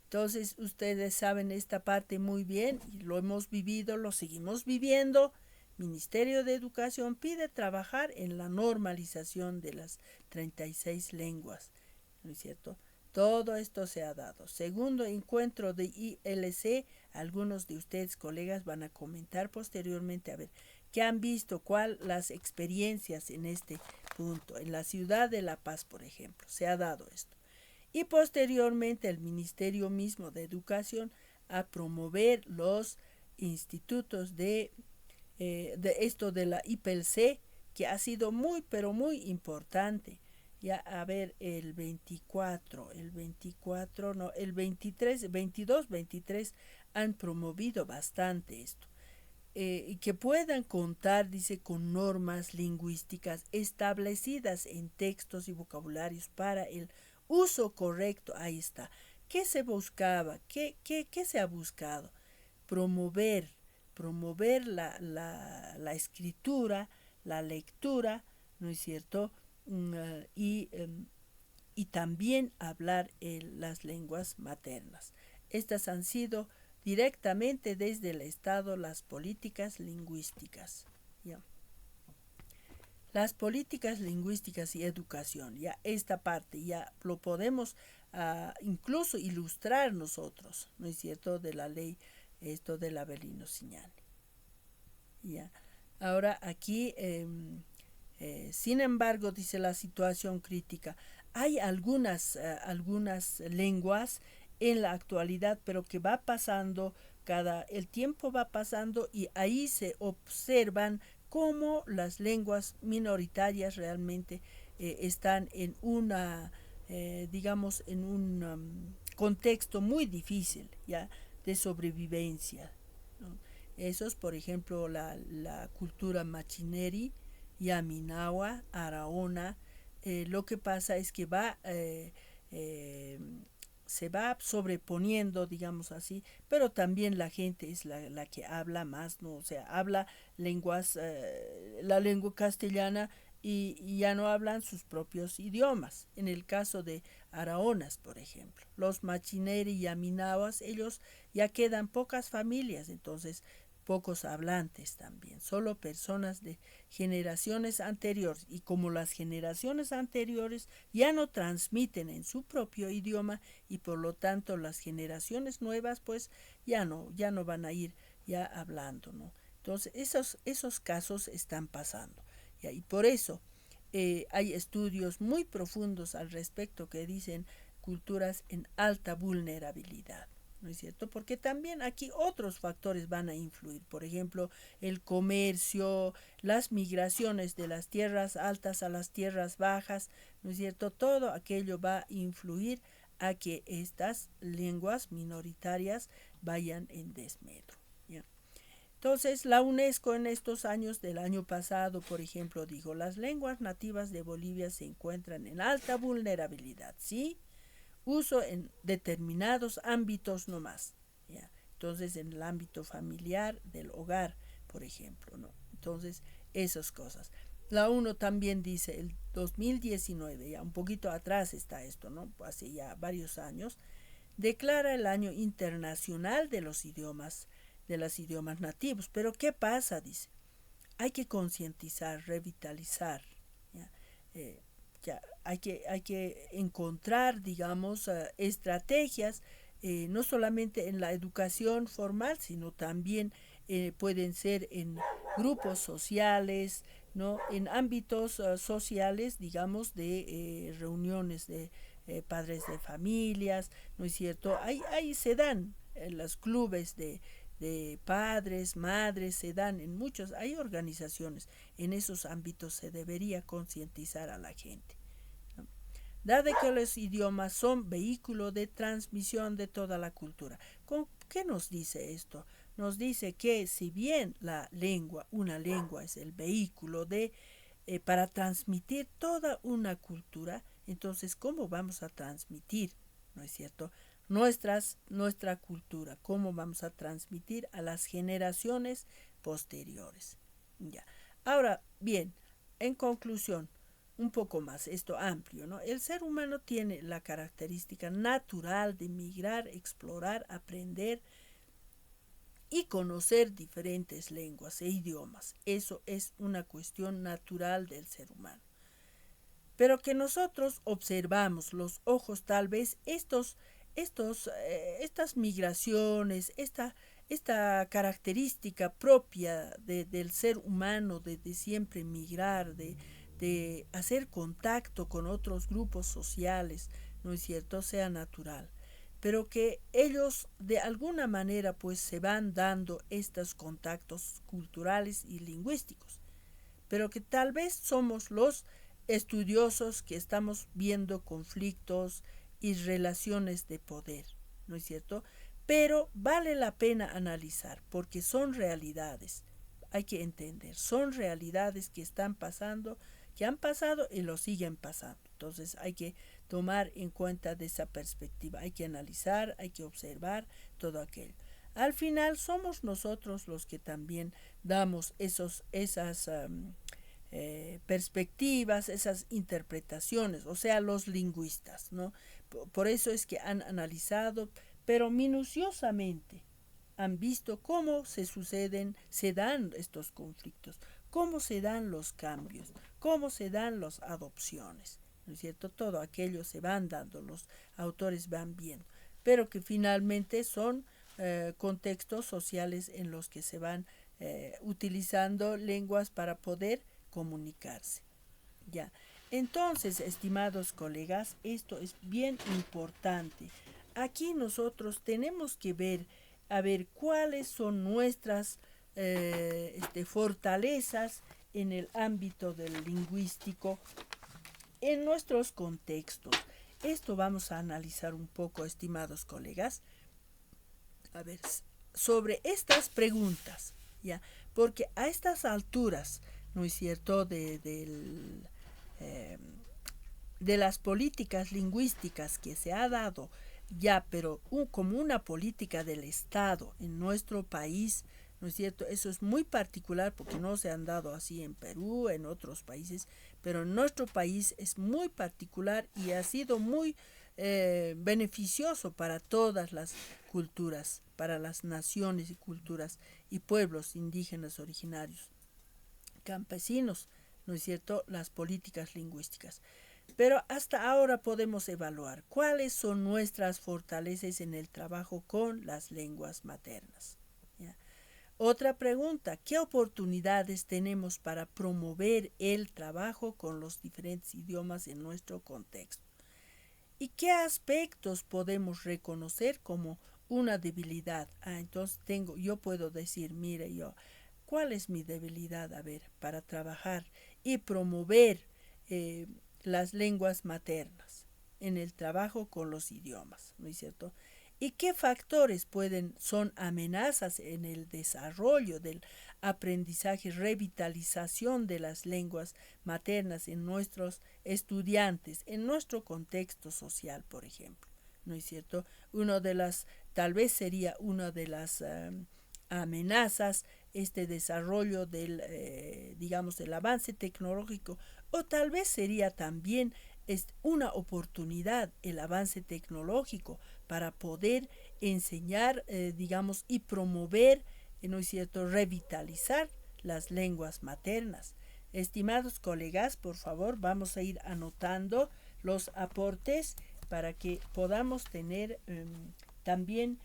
Entonces ustedes saben esta parte muy bien y lo hemos vivido, lo seguimos viviendo. Ministerio de Educación pide trabajar en la normalización de las 36 lenguas, ¿no es cierto? Todo esto se ha dado. Segundo encuentro de ILC, algunos de ustedes, colegas, van a comentar posteriormente a ver qué han visto, las experiencias en este punto. En la ciudad de La Paz, por ejemplo, se ha dado esto. Y posteriormente el Ministerio mismo de Educación a promover los institutos de esto de la IPLC, que ha sido muy, pero muy importante. Ya, a ver, el 22, 23 han promovido bastante esto. Y que puedan contar, dice, con normas lingüísticas establecidas en textos y vocabularios para el uso correcto. Ahí está. ¿Qué se buscaba? ¿Qué se ha buscado? Promover la escritura, la lectura, ¿no es cierto? Y también hablar las lenguas maternas. Estas han sido directamente desde el Estado las políticas lingüísticas. ¿Ya? Las políticas lingüísticas y educación, ya esta parte ya lo podemos incluso ilustrar nosotros, ¿no es cierto?, de la ley esto del Avelino Siñani. Ya. Ahora aquí sin embargo, dice la situación crítica, hay algunas lenguas en la actualidad, pero que va pasando, el tiempo va pasando y ahí se observan cómo las lenguas minoritarias realmente están en digamos, en un contexto muy difícil, ¿ya?, de sobrevivencia, ¿no? Esos, por ejemplo, la cultura machineri, Yaminawa, Araona, lo que pasa es que se va sobreponiendo, digamos así, pero también la gente es la que habla más, ¿no? O sea, habla la lengua castellana y ya no hablan sus propios idiomas. En el caso de Araonas, por ejemplo, los machineri y Yaminawas, ellos ya quedan pocas familias, entonces pocos hablantes también, solo personas de generaciones anteriores, y como las generaciones anteriores ya no transmiten en su propio idioma y por lo tanto las generaciones nuevas pues ya no van a ir ya hablando, ¿no? Entonces esos casos están pasando, ¿ya? Y por eso hay estudios muy profundos al respecto que dicen culturas en alta vulnerabilidad, ¿no es cierto? Porque también aquí otros factores van a influir, por ejemplo, el comercio, las migraciones de las tierras altas a las tierras bajas, ¿no es cierto? Todo aquello va a influir a que estas lenguas minoritarias vayan en desmedro. ¿Ya? Entonces, la UNESCO en estos años del año pasado, por ejemplo, dijo, las lenguas nativas de Bolivia se encuentran en alta vulnerabilidad, ¿sí? Uso en determinados ámbitos nomás, ¿ya? Entonces, en el ámbito familiar, del hogar, por ejemplo, ¿no? Entonces, esas cosas. La ONU también dice, el 2019, ya un poquito atrás está esto, ¿no? Hace ya varios años, declara el año internacional de los idiomas nativos. Pero ¿qué pasa? Dice, hay que concientizar, revitalizar, ¿ya? Ya, hay que encontrar, digamos, estrategias, no solamente en la educación formal, sino también pueden ser en grupos sociales, ¿no? En ámbitos sociales, digamos, de reuniones de padres de familias, ¿no es cierto? Ahí se dan en los clubes de padres, madres, se dan en muchos, hay organizaciones, en esos ámbitos se debería concientizar a la gente. ¿No? Dado que los idiomas son vehículo de transmisión de toda la cultura. ¿Qué nos dice esto? Nos dice que si bien una lengua es el vehículo para transmitir toda una cultura, entonces ¿cómo vamos a transmitir, no es cierto, nuestra cultura? ¿Cómo vamos a transmitir a las generaciones posteriores? Ya. Ahora, bien, en conclusión, un poco más, esto amplio, ¿no? El ser humano tiene la característica natural de migrar, explorar, aprender y conocer diferentes lenguas e idiomas. Eso es una cuestión natural del ser humano. Pero que nosotros observamos los ojos tal vez estas migraciones, esta característica propia del ser humano de siempre migrar, de hacer contacto con otros grupos sociales, ¿no es cierto?, sea natural. Pero que ellos de alguna manera pues se van dando estos contactos culturales y lingüísticos. Pero que tal vez somos los estudiosos que estamos viendo conflictos y relaciones de poder, ¿no es cierto? Pero vale la pena analizar porque son realidades, hay que entender, son realidades que están pasando, que han pasado y lo siguen pasando. Entonces hay que tomar en cuenta de esa perspectiva, hay que analizar, hay que observar todo aquello. Al final somos nosotros los que también damos esas perspectivas, esas interpretaciones, o sea, los lingüistas, ¿no? Por eso es que han analizado, pero minuciosamente, han visto cómo se dan estos conflictos, cómo se dan los cambios, cómo se dan las adopciones, ¿no es cierto? Todo aquello se van dando, los autores van viendo, pero que finalmente son contextos sociales en los que se van utilizando lenguas para poder comunicarse. Ya. Entonces, estimados colegas, esto es bien importante. Aquí nosotros tenemos que ver, a ver, cuáles son nuestras fortalezas en el ámbito del lingüístico, en nuestros contextos. Esto vamos a analizar un poco, estimados colegas, a ver, sobre estas preguntas, ¿ya? Porque a estas alturas, ¿no es cierto?, de las políticas lingüísticas que se ha dado ya, pero como una política del Estado en nuestro país, ¿no es cierto? Eso es muy particular porque no se han dado así en Perú, en otros países, pero en nuestro país es muy particular y ha sido muy beneficioso para todas las culturas, para las naciones y culturas y pueblos indígenas originarios, campesinos, ¿no es cierto?, las políticas lingüísticas. Pero hasta ahora podemos evaluar cuáles son nuestras fortalezas en el trabajo con las lenguas maternas. ¿Ya? Otra pregunta, ¿qué oportunidades tenemos para promover el trabajo con los diferentes idiomas en nuestro contexto? ¿Y qué aspectos podemos reconocer como una debilidad? Entonces yo puedo decir, mire, ¿cuál es mi debilidad? A ver, para trabajar y promover las lenguas maternas en el trabajo con los idiomas, ¿no es cierto? ¿Y qué factores son amenazas en el desarrollo del aprendizaje, revitalización de las lenguas maternas en nuestros estudiantes, en nuestro contexto social, por ejemplo? ¿No es cierto? Tal vez sería una de las amenazas este desarrollo digamos, el avance tecnológico, o tal vez sería también una oportunidad el avance tecnológico para poder enseñar, digamos, y promover, ¿no es cierto?, revitalizar las lenguas maternas. Estimados colegas, por favor, vamos a ir anotando los aportes para que podamos tener también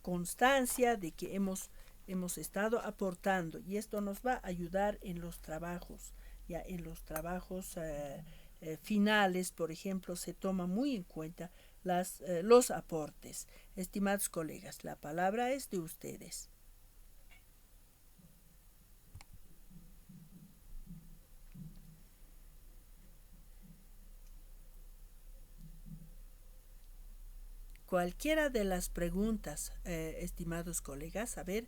constancia de que hemos estado aportando, y esto nos va a ayudar en los trabajos, ya en los trabajos finales, por ejemplo, se toma muy en cuenta los aportes. Estimados colegas, la palabra es de ustedes. Cualquiera de las preguntas, estimados colegas, a ver,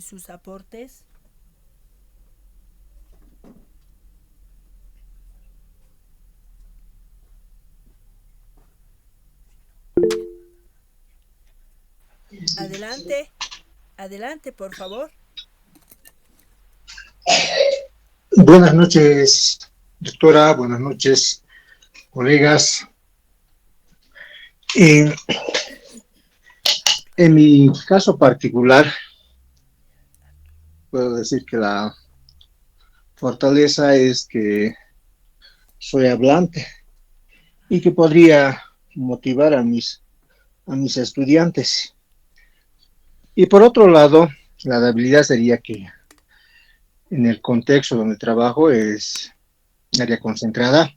sus aportes. Adelante, adelante, por favor. Buenas noches, doctora. Buenas noches, colegas. En mi caso particular, puedo decir que la fortaleza es que soy hablante y que podría motivar a mis estudiantes. Y por otro lado, la debilidad sería que en el contexto donde trabajo es área concentrada,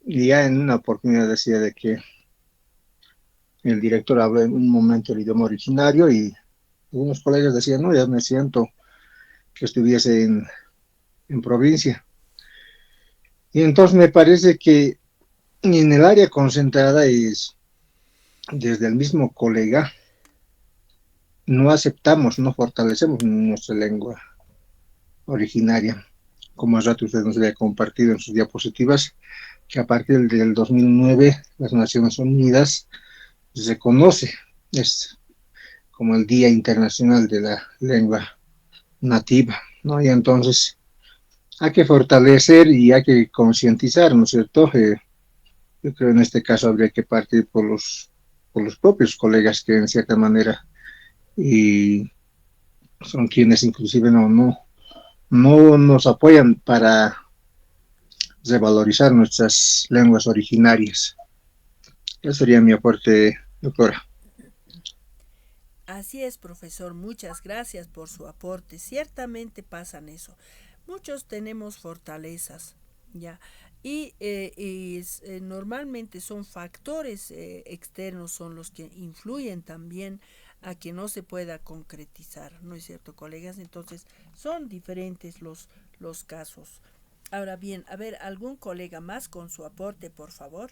y ya en una oportunidad decía de que el director habló en un momento el idioma originario y algunos colegas decían, no, ya me siento que estuviese en provincia. Y entonces me parece que en el área concentrada es, desde el mismo colega, no aceptamos, no fortalecemos nuestra lengua originaria. Como hace rato usted nos había compartido en sus diapositivas, que a partir del 2009 las Naciones Unidas se conoce, es como el Día Internacional de la Lengua Nativa, ¿no? Y entonces hay que fortalecer y hay que concientizar, ¿no es cierto? Yo creo en este caso habría que partir por los propios colegas que en cierta manera y son quienes inclusive no nos apoyan para revalorizar nuestras lenguas originarias. Ese sería mi aporte, doctora. Así es, profesor, muchas gracias por su aporte. Ciertamente pasan eso. Muchos tenemos fortalezas, ¿ya? Y normalmente son factores externos, son los que influyen también a que no se pueda concretizar, ¿no es cierto, colegas? Entonces, son diferentes los casos. Ahora bien, a ver, ¿algún colega más con su aporte, por favor?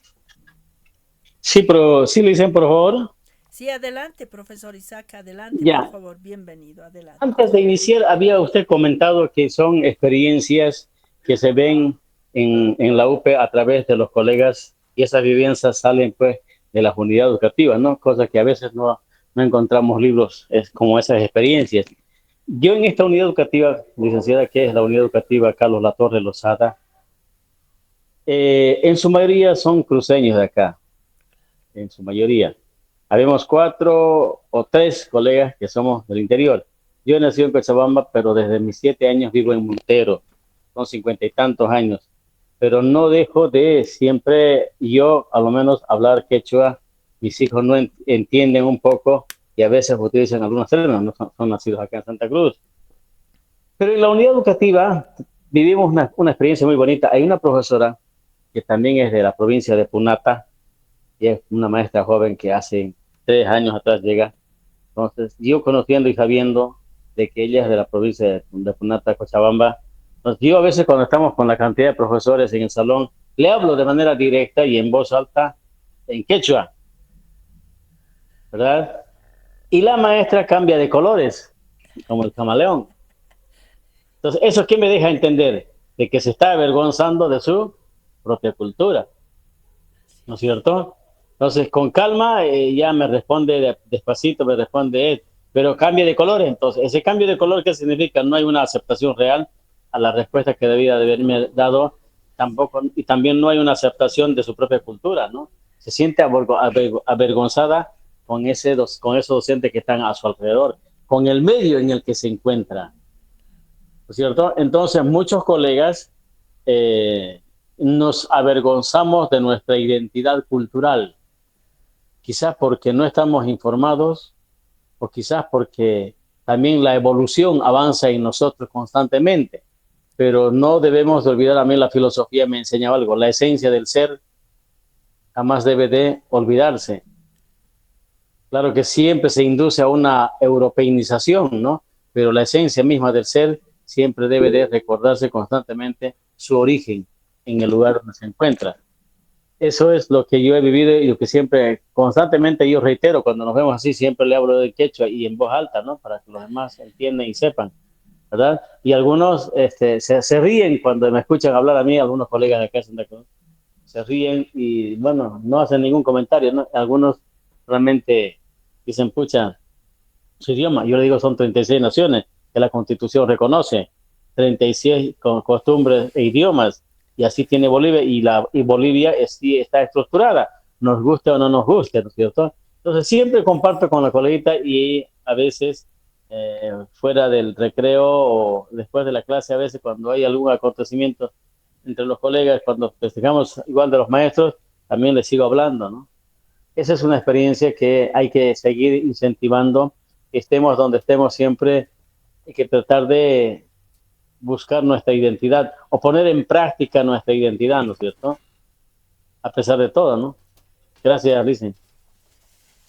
Sí, pero sí le dicen, por favor. Sí, adelante, profesor Isaac, adelante, por Ya. favor, bienvenido, adelante. Antes de iniciar, había usted comentado que son experiencias que se ven en la UP a través de los colegas y esas vivencias salen pues de las unidades educativas, ¿no? Cosa que a veces no encontramos libros como esas experiencias. Yo en esta unidad educativa, licenciada, que es la unidad educativa Carlos Latorre Lozada, en su mayoría son cruceños de acá, en su mayoría. Habemos 4 o 3 colegas que somos del interior. Yo nací en Cochabamba, pero desde mis 7 años vivo en Montero, son 50 y tantos años. Pero no dejo de siempre yo, a lo menos, hablar quechua. Mis hijos no entienden un poco y a veces utilizan algunas términos, no son nacidos acá en Santa Cruz. Pero en la unidad educativa vivimos una experiencia muy bonita. Hay una profesora que también es de la provincia de Punata, y es una maestra joven que hace 3 años atrás llega. Entonces, yo conociendo y sabiendo de que ella es de la provincia de Punata, Cochabamba, yo a veces cuando estamos con la cantidad de profesores en el salón, le hablo de manera directa y en voz alta en quechua, ¿verdad? Y la maestra cambia de colores, como el camaleón. Entonces, ¿eso qué me deja entender? De que se está avergonzando de su propia cultura, ¿no es cierto? Entonces, con calma, ya me responde despacito, me responde, pero cambia de colores. Entonces, ese cambio de color, ¿qué significa? No hay una aceptación real a la respuesta que debía de haberme dado, tampoco, y también no hay una aceptación de su propia cultura, ¿no? Se siente avergonzada con esos docentes que están a su alrededor, con el medio en el que se encuentra, ¿no es cierto? Entonces, muchos colegas nos avergonzamos de nuestra identidad cultural, quizás porque no estamos informados o quizás porque también la evolución avanza en nosotros constantemente, pero no debemos de olvidar, a mí la filosofía me enseñaba algo, la esencia del ser jamás debe de olvidarse. Claro que siempre se induce a una europeinización, ¿no? Pero la esencia misma del ser siempre debe de recordarse constantemente su origen en el lugar donde se encuentra. Eso es lo que yo he vivido y lo que siempre, constantemente yo reitero, cuando nos vemos así, siempre le hablo de quechua y en voz alta, ¿no? Para que los demás entiendan y sepan, ¿verdad? Y algunos se ríen cuando me escuchan hablar a mí, algunos colegas de acá de Santa Cruz, se ríen y, bueno, no hacen ningún comentario, ¿no? Algunos realmente dicen, pucha, su idioma, yo le digo, son 36 naciones que la Constitución reconoce, 36 costumbres e idiomas, y así tiene Bolivia, y Bolivia sí está estructurada, nos guste o no nos guste, ¿no es cierto? Entonces siempre comparto con la coleguita y a veces fuera del recreo o después de la clase, a veces cuando hay algún acontecimiento entre los colegas, cuando festejamos igual de los maestros, también les sigo hablando, ¿no? Esa es una experiencia que hay que seguir incentivando, que estemos donde estemos siempre, hay que tratar de buscar nuestra identidad o poner en práctica nuestra identidad, ¿no es cierto? A pesar de todo, ¿no? Gracias, Lice.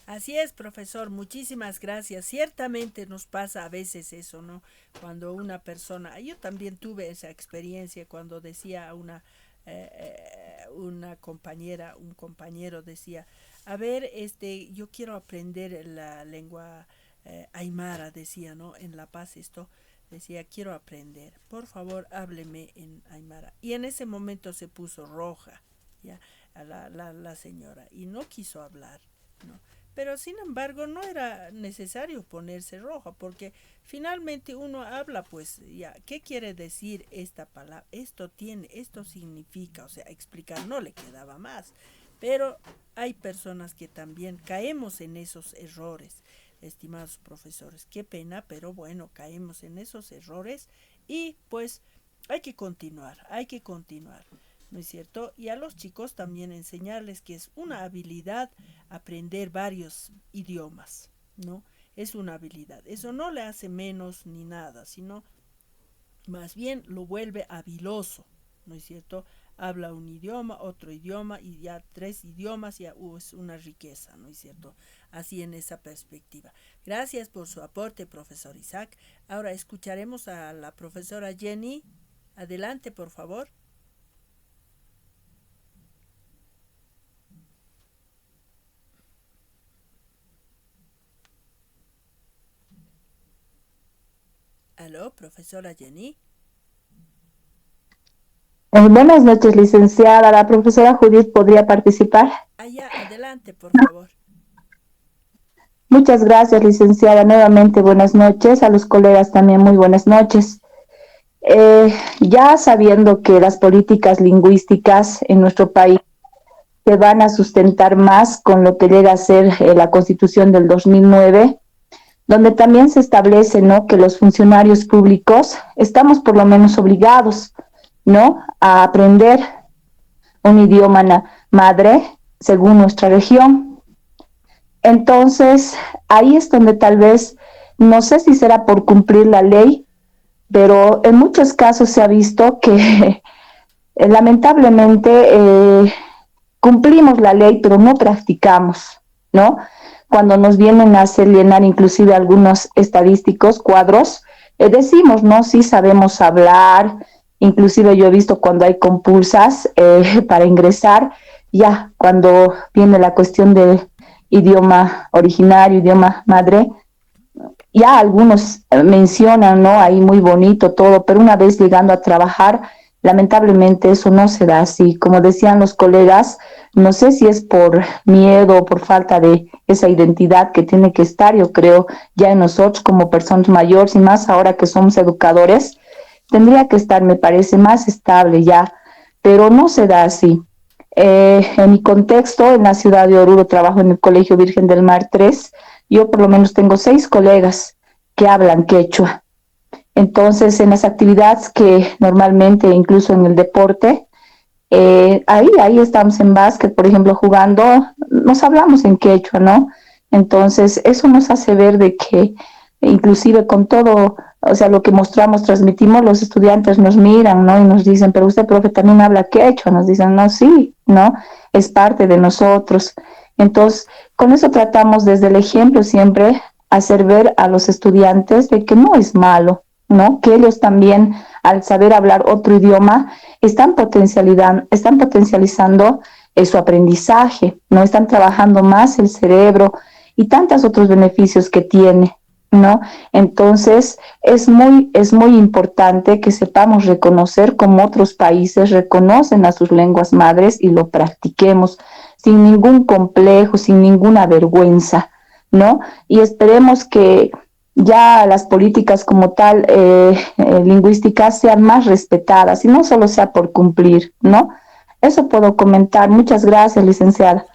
Así es, profesor, muchísimas gracias. Ciertamente nos pasa a veces eso, ¿no? Cuando una persona, yo también tuve esa experiencia cuando decía a una compañera, un compañero decía, a ver, yo quiero aprender la lengua aymara, decía, ¿no? En La Paz esto, decía, quiero aprender, por favor, hábleme en aymara. Y en ese momento se puso roja, ya, a la señora, y no quiso hablar, ¿no? Pero sin embargo no era necesario ponerse roja porque finalmente uno habla, pues ya, ¿qué quiere decir esta palabra? Esto tiene, esto significa, o sea, explicar no le quedaba más. Pero hay personas que también caemos en esos errores, estimados profesores. Qué pena, pero bueno, caemos en esos errores y pues hay que continuar, hay que continuar. ¿No es cierto? Y a los chicos también enseñarles que es una habilidad aprender varios idiomas, ¿no? Es una habilidad. Eso no le hace menos ni nada, sino más bien lo vuelve habiloso, ¿no es cierto? Habla un idioma, otro idioma y ya 3 idiomas ya es una riqueza, ¿no es cierto? Así en esa perspectiva. Gracias por su aporte, profesor Isaac. Ahora escucharemos a la profesora Jenny. Adelante, por favor. Aló, profesora Jenny. Buenas noches, licenciada. La profesora Judith podría participar. Ya, adelante, por favor. Muchas gracias, licenciada. Nuevamente, buenas noches. A los colegas también muy buenas noches. Ya sabiendo que las políticas lingüísticas en nuestro país se van a sustentar más con lo que llega a ser la Constitución del 2009, donde también se establece, ¿no?, que los funcionarios públicos estamos por lo menos obligados, ¿no?, a aprender un idioma madre según nuestra región. Entonces, ahí es donde tal vez, no sé si será por cumplir la ley, pero en muchos casos se ha visto que lamentablemente cumplimos la ley, pero no practicamos, ¿no? Cuando nos vienen a hacer llenar inclusive algunos estadísticos, cuadros, decimos, ¿no? Sí sabemos hablar Inclusive yo he visto cuando hay compulsas para ingresar, ya cuando viene la cuestión del idioma originario, idioma madre, ya algunos mencionan, ¿no? Ahí muy bonito todo, pero una vez llegando a trabajar, lamentablemente eso no se da así. Como decían los colegas, no sé si es por miedo o por falta de esa identidad que tiene que estar, yo creo, ya en nosotros como personas mayores y más ahora que somos educadores, tendría que estar, me parece, más estable ya, pero no se da así. En mi contexto, en la ciudad de Oruro, trabajo en el Colegio Virgen del Mar 3. Yo por lo menos tengo 6 colegas que hablan quechua. Entonces, en las actividades que normalmente, incluso en el deporte, ahí estamos en básquet, por ejemplo, jugando, nos hablamos en quechua, ¿no? Entonces, eso nos hace ver de que inclusive con todo, o sea, lo que mostramos, transmitimos, los estudiantes nos miran, ¿no? Y nos dicen, pero usted, profe, también habla quechua. Nos dicen, no, sí, ¿no? Es parte de nosotros. Entonces, con eso tratamos desde el ejemplo siempre hacer ver a los estudiantes de que no es malo, ¿no? Que ellos también, al saber hablar otro idioma, están potencializando su aprendizaje, ¿no? Están trabajando más el cerebro y tantos otros beneficios que tiene, ¿no? Entonces, es muy importante que sepamos reconocer cómo otros países reconocen a sus lenguas madres y lo practiquemos sin ningún complejo, sin ninguna vergüenza, ¿no? Y esperemos que ya las políticas como tal lingüísticas sean más respetadas y no solo sea por cumplir, ¿no? Eso puedo comentar. Muchas gracias, licenciada.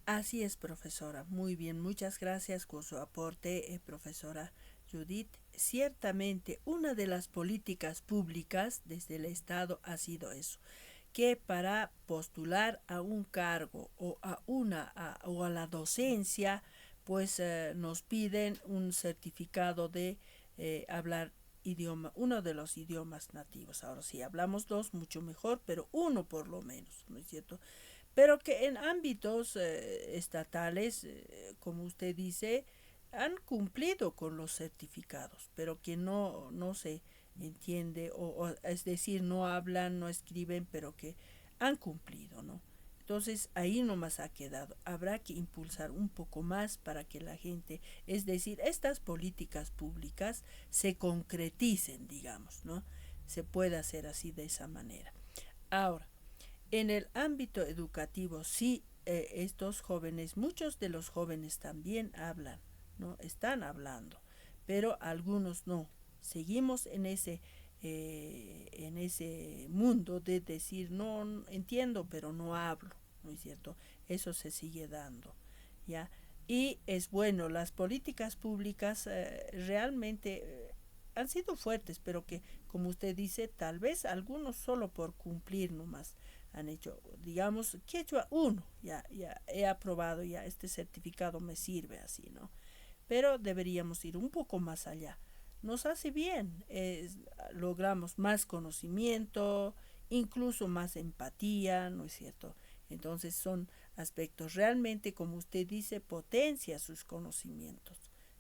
Así es, profesora. Muy bien, muchas gracias por su aporte, profesora Judith. Ciertamente, una de las políticas públicas desde el Estado ha sido eso, que para postular a un cargo o a la docencia, pues nos piden un certificado de hablar uno de los idiomas nativos. Ahora, si hablamos dos, mucho mejor, pero uno por lo menos, ¿no es cierto? Pero que en ámbitos estatales, como usted dice, han cumplido con los certificados, pero que no se entiende, es decir, no hablan, no escriben, pero que han cumplido, ¿no? Entonces ahí nomás ha quedado. Habrá que impulsar un poco más para que la gente, es decir, estas políticas públicas se concreticen, digamos, ¿no? Se puede hacer así de esa manera. Ahora, en el ámbito educativo, sí, estos jóvenes, muchos de los jóvenes también hablan, ¿no? Están hablando, pero algunos no. Seguimos en ese mundo de decir, no entiendo, pero no hablo, ¿no es cierto? Eso se sigue dando, ¿ya? Y es bueno, las políticas públicas realmente han sido fuertes, pero que, como usted dice, tal vez algunos solo por cumplir nomás han hecho, digamos, quechua uno, ya he aprobado, ya este certificado me sirve así, ¿no? Pero deberíamos ir un poco más allá. Nos hace bien, logramos más conocimiento, incluso más empatía, ¿no es cierto? Entonces son aspectos realmente, como usted dice, potencia sus conocimientos,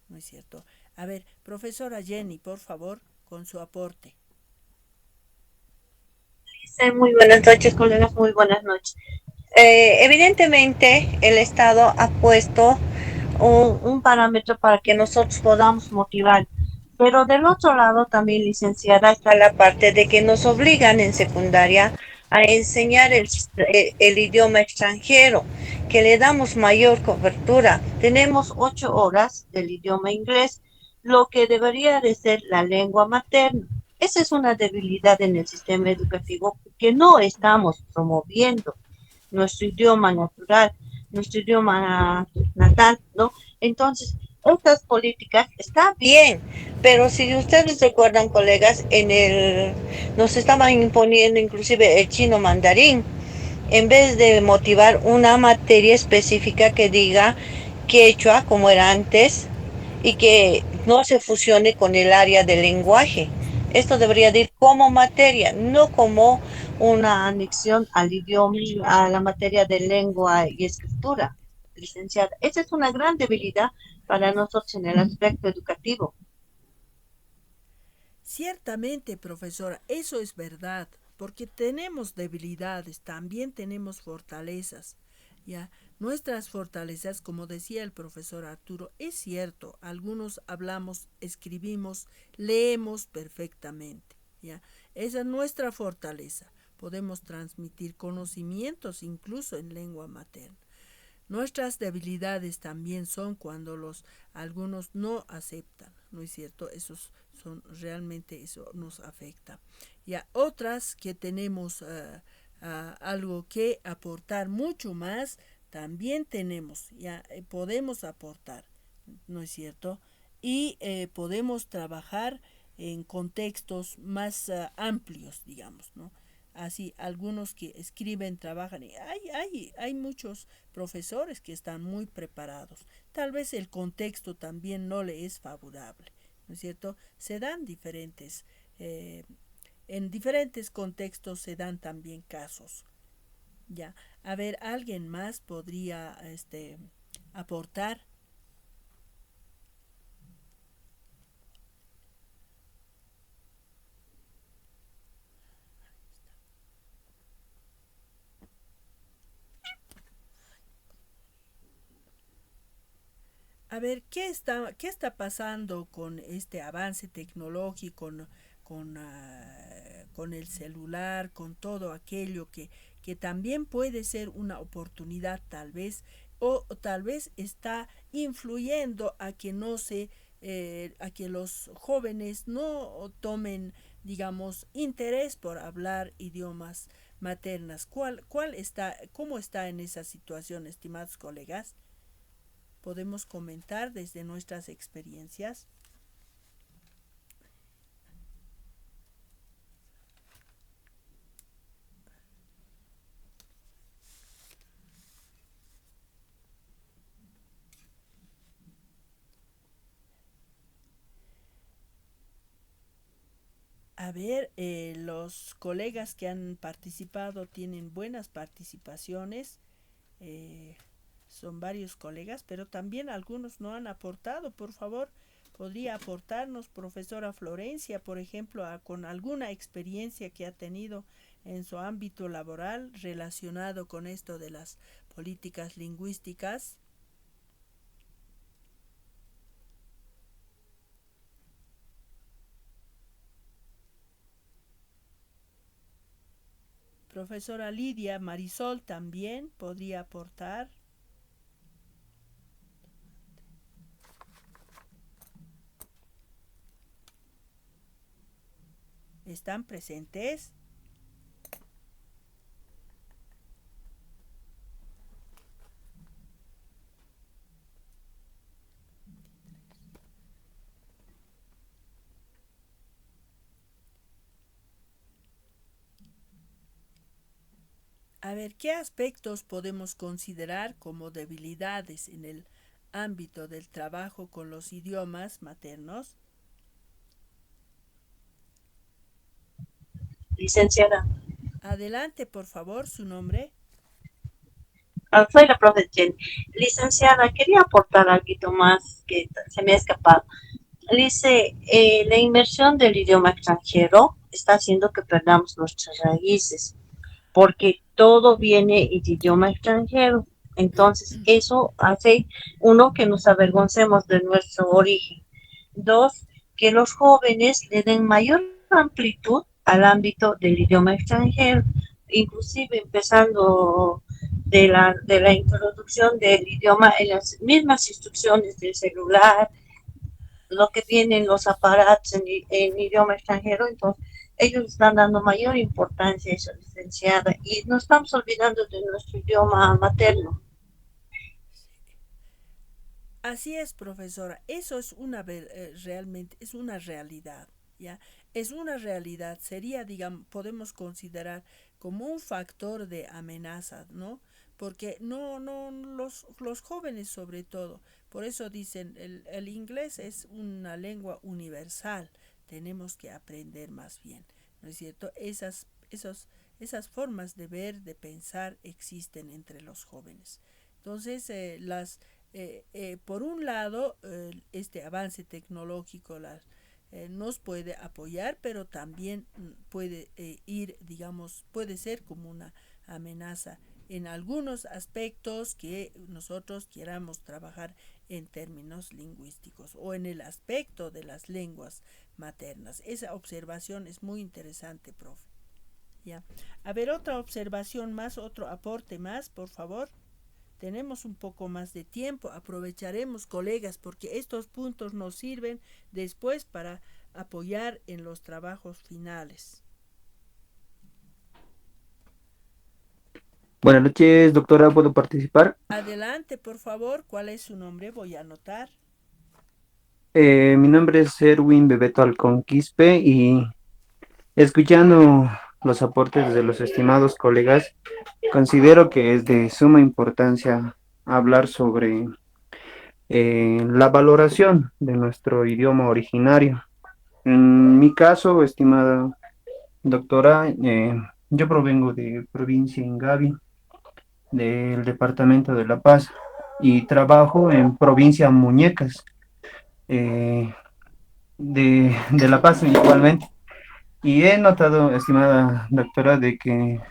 ¿no es cierto? A ver, profesora Jenny, por favor, con su aporte. Muy buenas noches, colegas, muy buenas noches. Evidentemente, el Estado ha puesto un parámetro para que nosotros podamos motivar, pero del otro lado también, licenciada, está la parte de que nos obligan en secundaria a enseñar el idioma extranjero, que le damos mayor cobertura. Tenemos 8 horas del idioma inglés, lo que debería de ser la lengua materna. Esa es una debilidad en el sistema educativo que no estamos promoviendo nuestro idioma natural, nuestro idioma natal, ¿no? Entonces, estas políticas está bien, pero si ustedes recuerdan, colegas, nos estaban imponiendo inclusive el chino mandarín, en vez de motivar una materia específica que diga quechua, como era antes, y que no se fusione con el área del lenguaje. Esto debería de ir como materia, no como una anexión al idioma, a la materia de lengua y escritura, licenciada. Esa es una gran debilidad para nosotros en el aspecto educativo. Ciertamente, profesora, eso es verdad, porque tenemos debilidades, también tenemos fortalezas. Ya, nuestras fortalezas, como decía el profesor Arturo, es cierto, algunos hablamos, escribimos, leemos perfectamente. Ya, esa es nuestra fortaleza. Podemos transmitir conocimientos incluso en lengua materna. Nuestras debilidades también son cuando algunos no aceptan, ¿no es cierto? Esos son realmente eso nos afecta. Y a otras que tenemos algo que aportar mucho más, también tenemos, ya podemos aportar, ¿no es cierto? Y podemos trabajar en contextos más amplios, digamos, ¿no? Así, algunos que escriben, trabajan, y hay muchos profesores que están muy preparados. Tal vez el contexto también no le es favorable, ¿no es cierto? Se dan en diferentes contextos se dan también casos. Ya, a ver, alguien más podría aportar. A ver, qué está pasando con este avance tecnológico, con el celular, con todo aquello que también puede ser una oportunidad tal vez, o tal vez está influyendo a que a que los jóvenes no tomen, digamos, interés por hablar idiomas maternas? ¿Cómo está en esa situación, estimados colegas? Podemos comentar desde nuestras experiencias. A ver, los colegas que han participado tienen buenas participaciones. eh, Son varios colegas, pero también algunos no han aportado. Por favor, podría aportarnos, profesora Florencia, por ejemplo, con alguna experiencia que ha tenido en su ámbito laboral relacionado con esto de las políticas lingüísticas. Profesora Lidia Marisol también podría aportar. ¿Están presentes? A ver, ¿qué aspectos podemos considerar como debilidades en el ámbito del trabajo con los idiomas maternos? Licenciada, Adelante, por favor, su nombre. soy la profe Jenny. Licenciada, quería aportar algo más que se me ha escapado. Dice, la inmersión del idioma extranjero está haciendo que perdamos nuestras raíces, porque todo viene en idioma extranjero. Entonces, eso hace, uno, que nos avergoncemos de nuestro origen. Dos, que los jóvenes le den mayor amplitud al ámbito del idioma extranjero, inclusive empezando de la introducción del idioma en las mismas instrucciones del celular, lo que vienen los aparatos en idioma extranjero. Entonces ellos están dando mayor importancia a eso, licenciada, y nos estamos olvidando de nuestro idioma materno. Así es, profesora. Eso es realmente es una realidad, ¿ya? Es una realidad. Sería, digamos, podemos considerar como un factor de amenaza, ¿no? Porque los jóvenes sobre todo, por eso dicen, el inglés es una lengua universal. Tenemos que aprender más bien, ¿no es cierto? Esas formas de ver, de pensar existen entre los jóvenes. Entonces, por un lado, este avance tecnológico, nos puede apoyar, pero también puede ir, digamos, puede ser como una amenaza en algunos aspectos que nosotros queramos trabajar en términos lingüísticos o en el aspecto de las lenguas maternas. Esa observación es muy interesante, profe. Ya. A ver, otra observación más, otro aporte más, por favor. Tenemos un poco más de tiempo, aprovecharemos, colegas, porque estos puntos nos sirven después para apoyar en los trabajos finales. Buenas noches, doctora, ¿puedo participar? Adelante, por favor, ¿cuál es su nombre? Voy a anotar. Mi nombre es Erwin Bebeto Alcón Quispe y escuchando los aportes de los estimados colegas, considero que es de suma importancia hablar sobre la valoración de nuestro idioma originario. En mi caso, estimada doctora, yo provengo de provincia Ingavi, del departamento de La Paz, y trabajo en provincia Muñecas, eh, de La Paz igualmente. Y he notado, estimada doctora, de que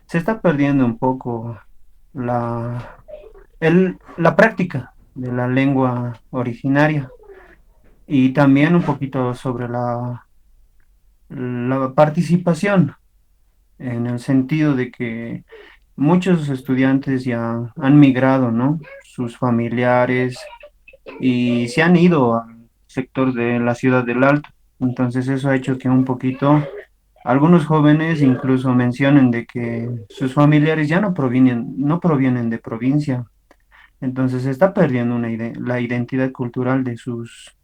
se está perdiendo un poco la práctica de la lengua originaria y también un poquito sobre la participación, en el sentido de que muchos estudiantes ya han migrado, ¿no? Sus familiares y se han ido al sector de la ciudad del Alto. Entonces eso ha hecho que un poquito algunos jóvenes incluso mencionen de que sus familiares ya no provienen de provincia. Entonces se está perdiendo la identidad cultural de sus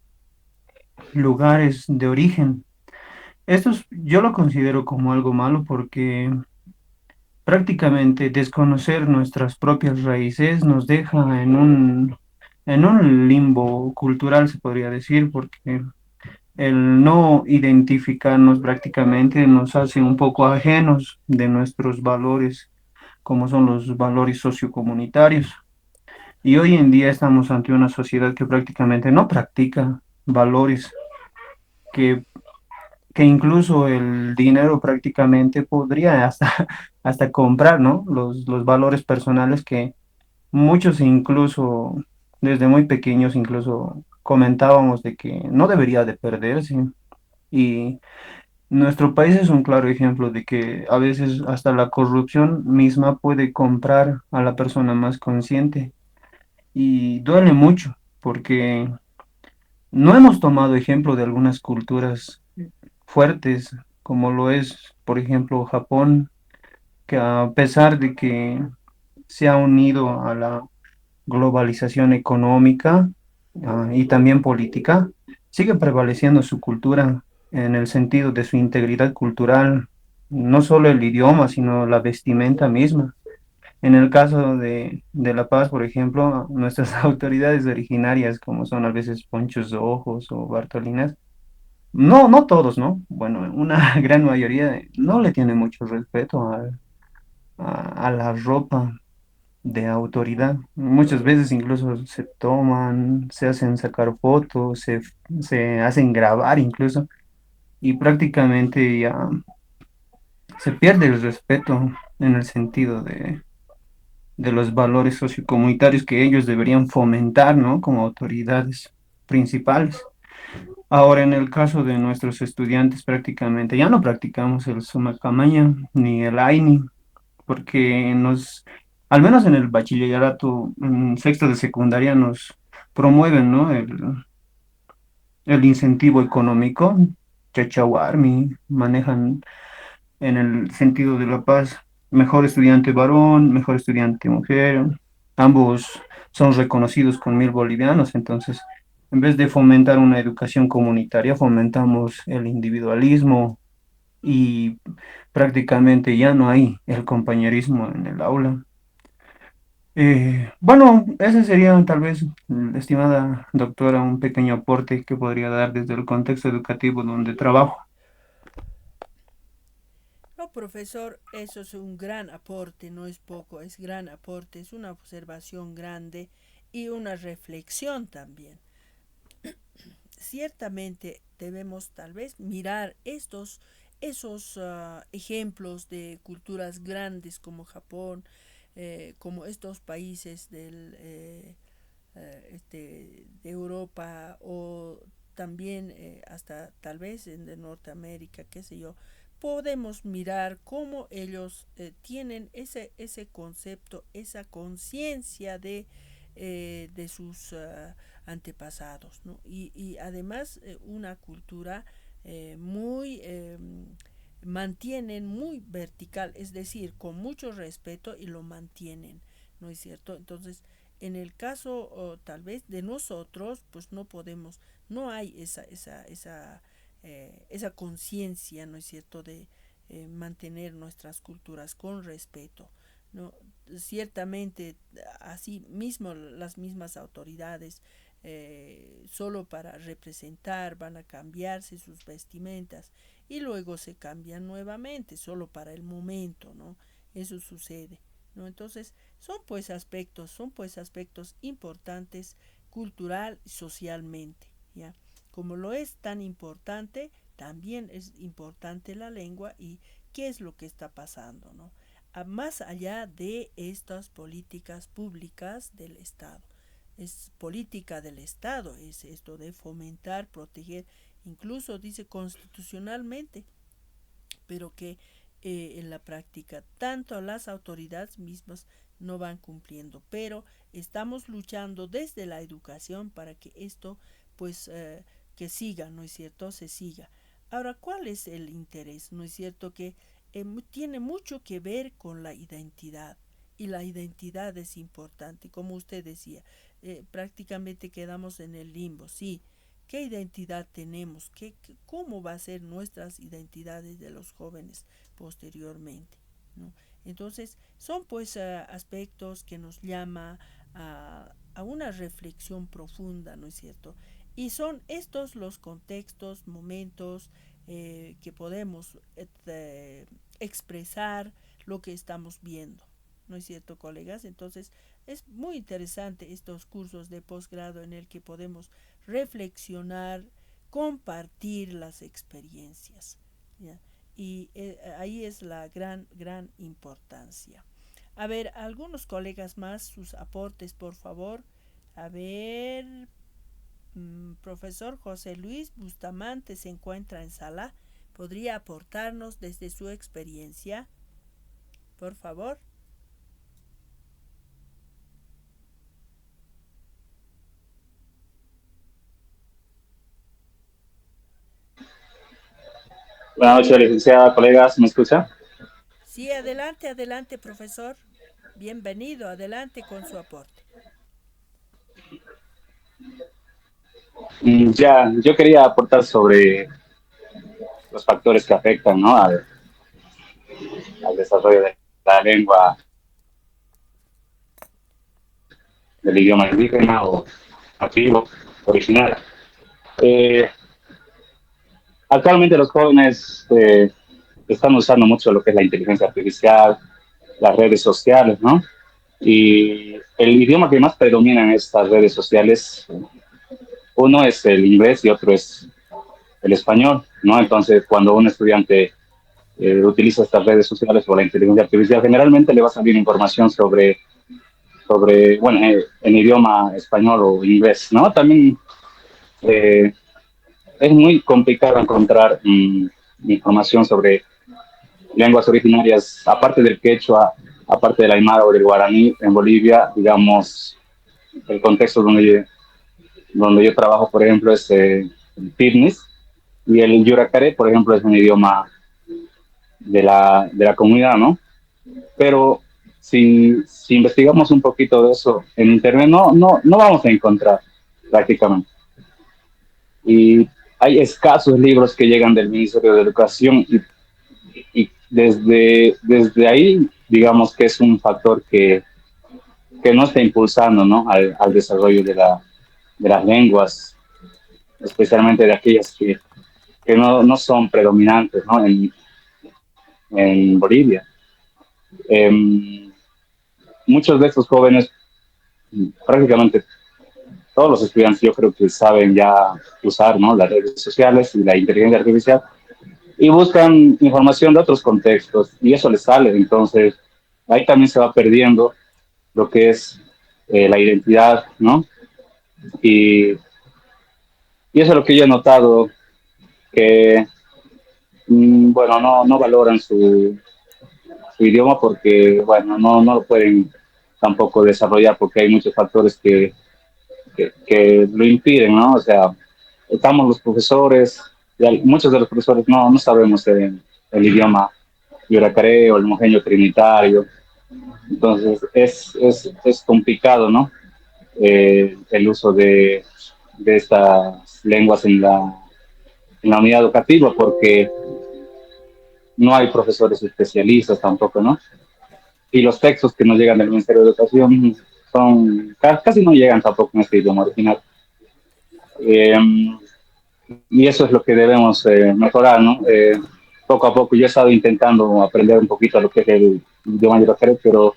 lugares de origen. Yo lo considero como algo malo porque prácticamente desconocer nuestras propias raíces nos deja en un limbo cultural, se podría decir, porque el no identificarnos prácticamente nos hace un poco ajenos de nuestros valores, como son los valores sociocomunitarios. Y hoy en día estamos ante una sociedad que prácticamente no practica valores, que, que incluso el dinero prácticamente podría hasta, hasta comprar, ¿no? Los valores personales que muchos incluso, desde muy pequeños, incluso comentábamos de que no debería de perderse. Y nuestro país es un claro ejemplo de que a veces hasta la corrupción misma puede comprar a la persona más consciente y duele mucho porque no hemos tomado ejemplo de algunas culturas fuertes como lo es, por ejemplo, Japón, que a pesar de que se ha unido a la globalización económica, y también política, sigue prevaleciendo su cultura en el sentido de su integridad cultural, no solo el idioma, sino la vestimenta misma. En el caso de La Paz, por ejemplo, nuestras autoridades originarias, como son a veces Ponchos de Ojos o Bartolinas, no todos, ¿no? Bueno, una gran mayoría no le tiene mucho respeto a la ropa de autoridad. Muchas veces incluso se toman, se hacen sacar fotos, se hacen grabar incluso, y prácticamente ya se pierde el respeto en el sentido de los valores sociocomunitarios que ellos deberían fomentar, ¿no? Como autoridades principales. Ahora, en el caso de nuestros estudiantes, prácticamente ya no practicamos el Sumacamaña ni el Aini, porque al menos en el bachillerato, en sexto de secundaria, nos promueven, ¿no? El incentivo económico, Chachahuarmi, manejan en el sentido de la paz, mejor estudiante varón, mejor estudiante mujer, ambos son reconocidos con 1.000 bolivianos, entonces, en vez de fomentar una educación comunitaria, fomentamos el individualismo y prácticamente ya no hay el compañerismo en el aula. Bueno, ese sería tal vez, estimada doctora, un pequeño aporte que podría dar desde el contexto educativo donde trabajo. No, profesor, eso es un gran aporte, no es poco, es gran aporte, es una observación grande y una reflexión también. ciertamente debemos tal vez mirar esos ejemplos de culturas grandes como Japón, como estos países de Europa o también hasta tal vez de Norteamérica, qué sé yo, podemos mirar cómo ellos tienen ese concepto, esa conciencia de sus antepasados, ¿no? Y además una cultura muy mantienen muy vertical, es decir, con mucho respeto y lo mantienen, ¿no es cierto? Entonces, en el caso tal vez de nosotros, pues no podemos, no hay esa conciencia, ¿no es cierto?, de mantener nuestras culturas con respeto, ¿no? Ciertamente, así mismo las mismas autoridades, solo para representar, van a cambiarse sus vestimentas y luego se cambian nuevamente, solo para el momento, ¿no? Eso sucede, ¿no? Entonces, son pues aspectos importantes cultural y socialmente, ¿ya? Como lo es tan importante, también es importante la lengua y qué es lo que está pasando, ¿no? Más allá de estas políticas públicas del Estado. Es política del Estado, es esto de fomentar, proteger, incluso dice constitucionalmente, pero que en la práctica tanto las autoridades mismas no van cumpliendo, pero estamos luchando desde la educación para que esto pues que siga, ¿no es cierto? Se siga. Ahora, ¿cuál es el interés? ¿No es cierto que tiene mucho que ver con la identidad? Y la identidad es importante, como usted decía, prácticamente quedamos en el limbo, sí. ¿Qué identidad tenemos? ¿Cómo va a ser nuestras identidades de los jóvenes posteriormente? ¿No? Entonces, son pues aspectos que nos llama a una reflexión profunda, ¿no es cierto? Y son estos los contextos, momentos que podemos expresar lo que estamos viendo, ¿no es cierto, colegas? Entonces, es muy interesante estos cursos de posgrado en el que podemos reflexionar, compartir las experiencias, ¿ya? Y ahí es la gran importancia. A ver, algunos colegas más, sus aportes, por favor. A ver, profesor José Luis Bustamante se encuentra en sala. ¿Podría aportarnos desde su experiencia? Por favor. Buenas noches, licenciada, colegas, ¿me escucha? Sí, adelante, adelante, profesor. Bienvenido, adelante con su aporte. Ya, yo quería aportar sobre los factores que afectan, ¿no? al desarrollo de la lengua, del idioma indígena o nativo, original. Eh, Actualmente los jóvenes están usando mucho lo que es la inteligencia artificial, las redes sociales, ¿no? Y el idioma que más predomina en estas redes sociales, uno es el inglés y otro es el español, ¿no? Entonces, cuando un estudiante utiliza estas redes sociales o la inteligencia artificial, generalmente le va a salir información bueno, en idioma español o inglés, ¿no? También eh, es muy complicado encontrar información sobre lenguas originarias, aparte del quechua, aparte del aymara o del guaraní en Bolivia, digamos, el contexto donde yo trabajo, por ejemplo, es el Pidnis, y el yuracaré, por ejemplo, es un idioma de la comunidad, ¿no? Pero si investigamos un poquito de eso en Internet, no vamos a encontrar prácticamente. Y hay escasos libros que llegan del Ministerio de Educación y desde ahí, digamos que es un factor que no está impulsando, ¿no? al desarrollo de las lenguas, especialmente de aquellas que no son predominantes, ¿no? en Bolivia. Muchos de estos jóvenes, prácticamente todos los estudiantes yo creo que saben ya usar, ¿no?, las redes sociales y la inteligencia artificial y buscan información de otros contextos y eso les sale. Entonces, ahí también se va perdiendo lo que es la identidad, ¿no? Y, y eso es lo que yo he notado, que, bueno, no valoran su idioma porque, bueno, no lo pueden tampoco desarrollar porque hay muchos factores que lo impiden, ¿no? O sea, estamos los profesores, y muchos de los profesores no sabemos el idioma yuracaré o el mojeño trinitario, entonces es complicado, ¿no? El uso de estas lenguas en la unidad educativa porque no hay profesores especialistas tampoco, ¿no? Y los textos que nos llegan del Ministerio de Educación son casi no llegan tampoco en este idioma original. Eh, y eso es lo que debemos mejorar, ¿no? Poco a poco yo he estado intentando aprender un poquito lo que es el idioma yuracare, pero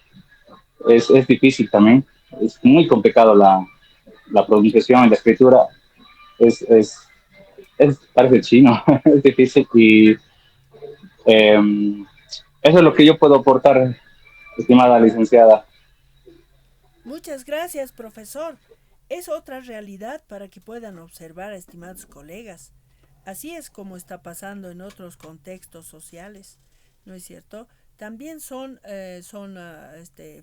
es difícil también. Es muy complicado la pronunciación y la escritura. Es, es, parece chino, es difícil y eso es lo que yo puedo aportar, estimada licenciada. Muchas gracias, profesor. Es otra realidad para que puedan observar, estimados colegas. Así es como está pasando en otros contextos sociales, ¿no es cierto? También son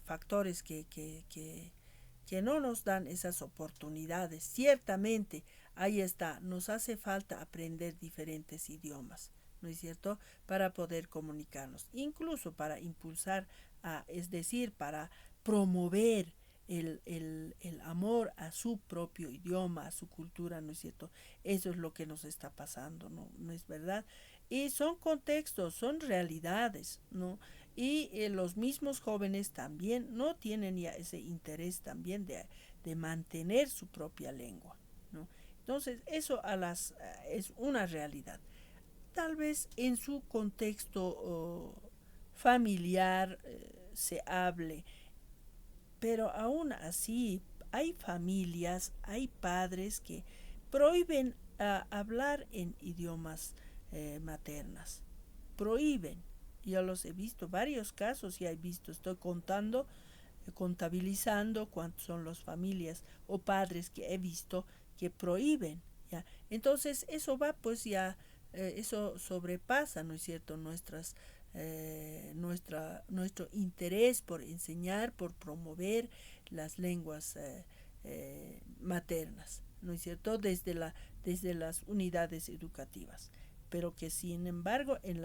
factores que no nos dan esas oportunidades. Ciertamente, ahí está, nos hace falta aprender diferentes idiomas, ¿no es cierto? Para poder comunicarnos, incluso para impulsar, es decir, para promover el amor a su propio idioma, a su cultura, ¿no es cierto? Eso es lo que nos está pasando, ¿no es verdad? Y son contextos, son realidades, ¿no? Y los mismos jóvenes también no tienen ya ese interés también de mantener su propia lengua, ¿no? Entonces, eso es una realidad. Tal vez en su contexto familiar se hable, pero aún así hay familias, hay padres que prohíben hablar en idiomas maternas. Prohíben. Yo los he visto, varios casos ya he visto, estoy contabilizando cuántos son las familias o padres que he visto que prohíben. ¿Ya? Entonces eso va pues ya, eso sobrepasa, ¿no es cierto?, nuestro interés por enseñar, por promover las lenguas maternas, ¿no es cierto?, desde las unidades educativas, pero que sin embargo en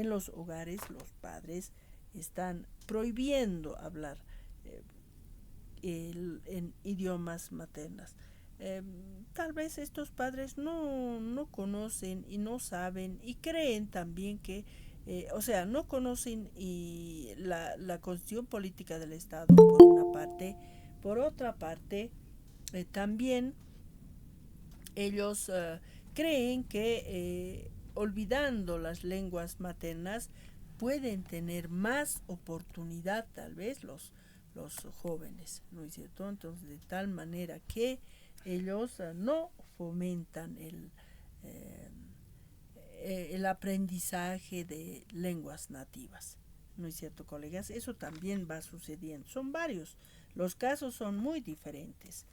los hogares los padres están prohibiendo hablar en idiomas maternas. Tal vez estos padres no conocen y no saben y creen también que, o sea, no conocen y la constitución política del Estado por una parte, por otra parte, también ellos creen que olvidando las lenguas maternas pueden tener más oportunidad tal vez los jóvenes, ¿no es cierto? Entonces, de tal manera que ellos no fomentan el aprendizaje de lenguas nativas, ¿no es cierto, colegas? Eso también va sucediendo. Son varios, los casos son muy diferentes.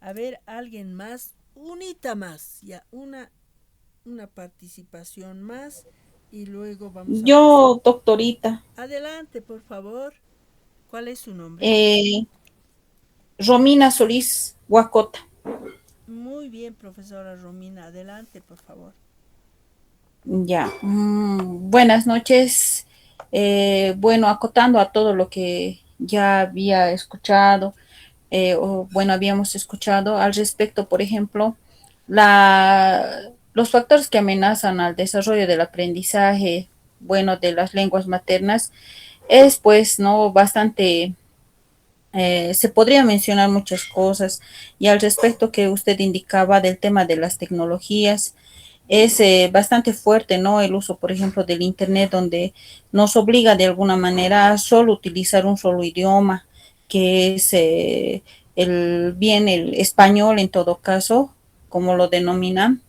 A ver, alguien más, unita más, ya una participación más y luego vamos a Yo, doctorita, adelante, por favor. ¿Cuál es su nombre? Romina Solís Huacota. Muy bien, profesora Romina, adelante, por favor. Ya, buenas noches. Bueno, acotando a todo lo que ya había escuchado, habíamos escuchado al respecto, por ejemplo, los factores que amenazan al desarrollo del aprendizaje, bueno, de las lenguas maternas, es pues, ¿no? Bastante, se podría mencionar muchas cosas, y al respecto que usted indicaba del tema de las tecnologías, es bastante fuerte, ¿no? El uso, por ejemplo, del Internet, donde nos obliga de alguna manera a solo utilizar un solo idioma, que es bien el español en todo caso, como lo denominan,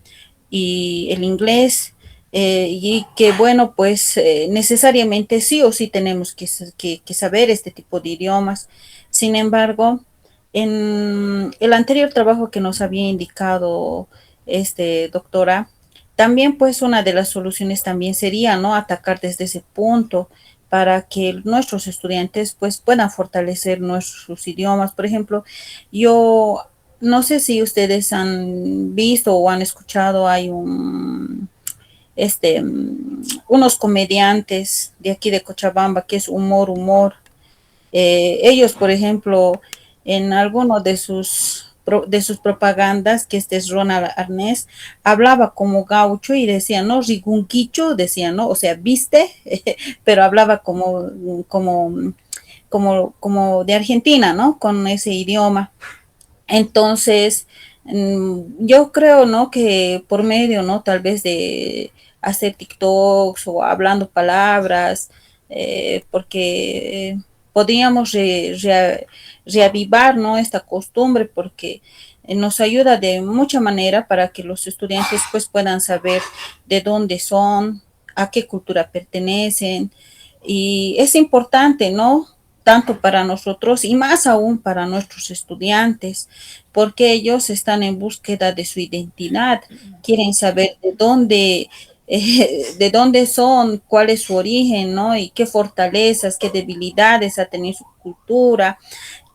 y el inglés, y que bueno, pues necesariamente sí o sí tenemos que saber este tipo de idiomas. Sin embargo, en el anterior trabajo que nos había indicado doctora, también pues una de las soluciones también sería, ¿no? Atacar desde ese punto para que nuestros estudiantes pues puedan fortalecer nuestros idiomas. Por ejemplo, yo no sé si ustedes han visto o han escuchado, hay unos comediantes de aquí de Cochabamba que es humor. Ellos, por ejemplo, en alguno de sus propagandas, que este es Ronald Arnés, hablaba como gaucho y decía, ¿no? Rigunquicho, decía, ¿no? O sea, viste, pero hablaba como de Argentina, ¿no? Con ese idioma. Entonces, yo creo, ¿no? Que por medio, ¿no? Tal vez de hacer TikToks o hablando palabras, porque podríamos reavivar, ¿no? Esta costumbre, porque nos ayuda de mucha manera para que los estudiantes pues puedan saber de dónde son, a qué cultura pertenecen. Y es importante, ¿no? Tanto para nosotros y más aún para nuestros estudiantes, porque ellos están en búsqueda de su identidad, quieren saber de dónde son, cuál es su origen, ¿no? Y qué fortalezas, qué debilidades ha tenido su cultura,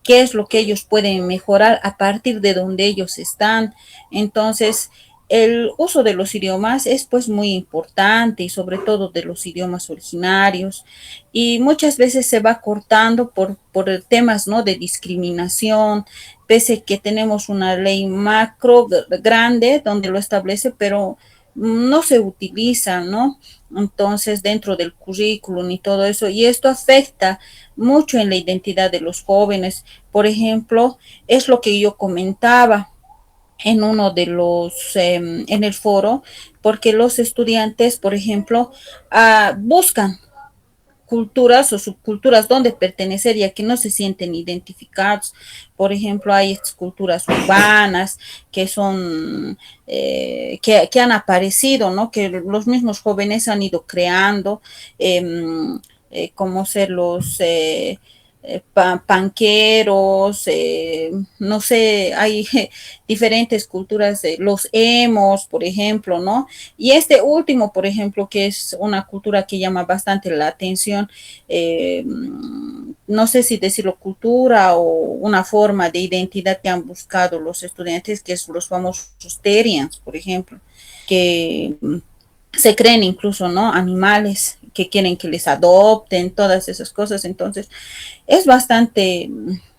qué es lo que ellos pueden mejorar a partir de donde ellos están. Entonces, el uso de los idiomas es pues muy importante y sobre todo de los idiomas originarios y muchas veces se va cortando por temas, ¿no? De discriminación, pese que tenemos una ley macro grande donde lo establece, pero no se utiliza, ¿no? Entonces, dentro del currículum y todo eso, y esto afecta mucho en la identidad de los jóvenes. Por ejemplo, es lo que yo comentaba en uno de en el foro, porque los estudiantes, por ejemplo, buscan culturas o subculturas donde pertenecer, ya que no se sienten identificados. Por ejemplo, hay estas culturas urbanas que son, que han aparecido, ¿no? Que los mismos jóvenes han ido creando, como ser panqueros, no sé, hay diferentes culturas, los emos, por ejemplo, ¿no? Y este último, por ejemplo, que es una cultura que llama bastante la atención, no sé si decirlo cultura o una forma de identidad que han buscado los estudiantes, que es los famosos Terians, por ejemplo, que se creen incluso, ¿no? Animales que quieren que les adopten, todas esas cosas. Entonces, es bastante,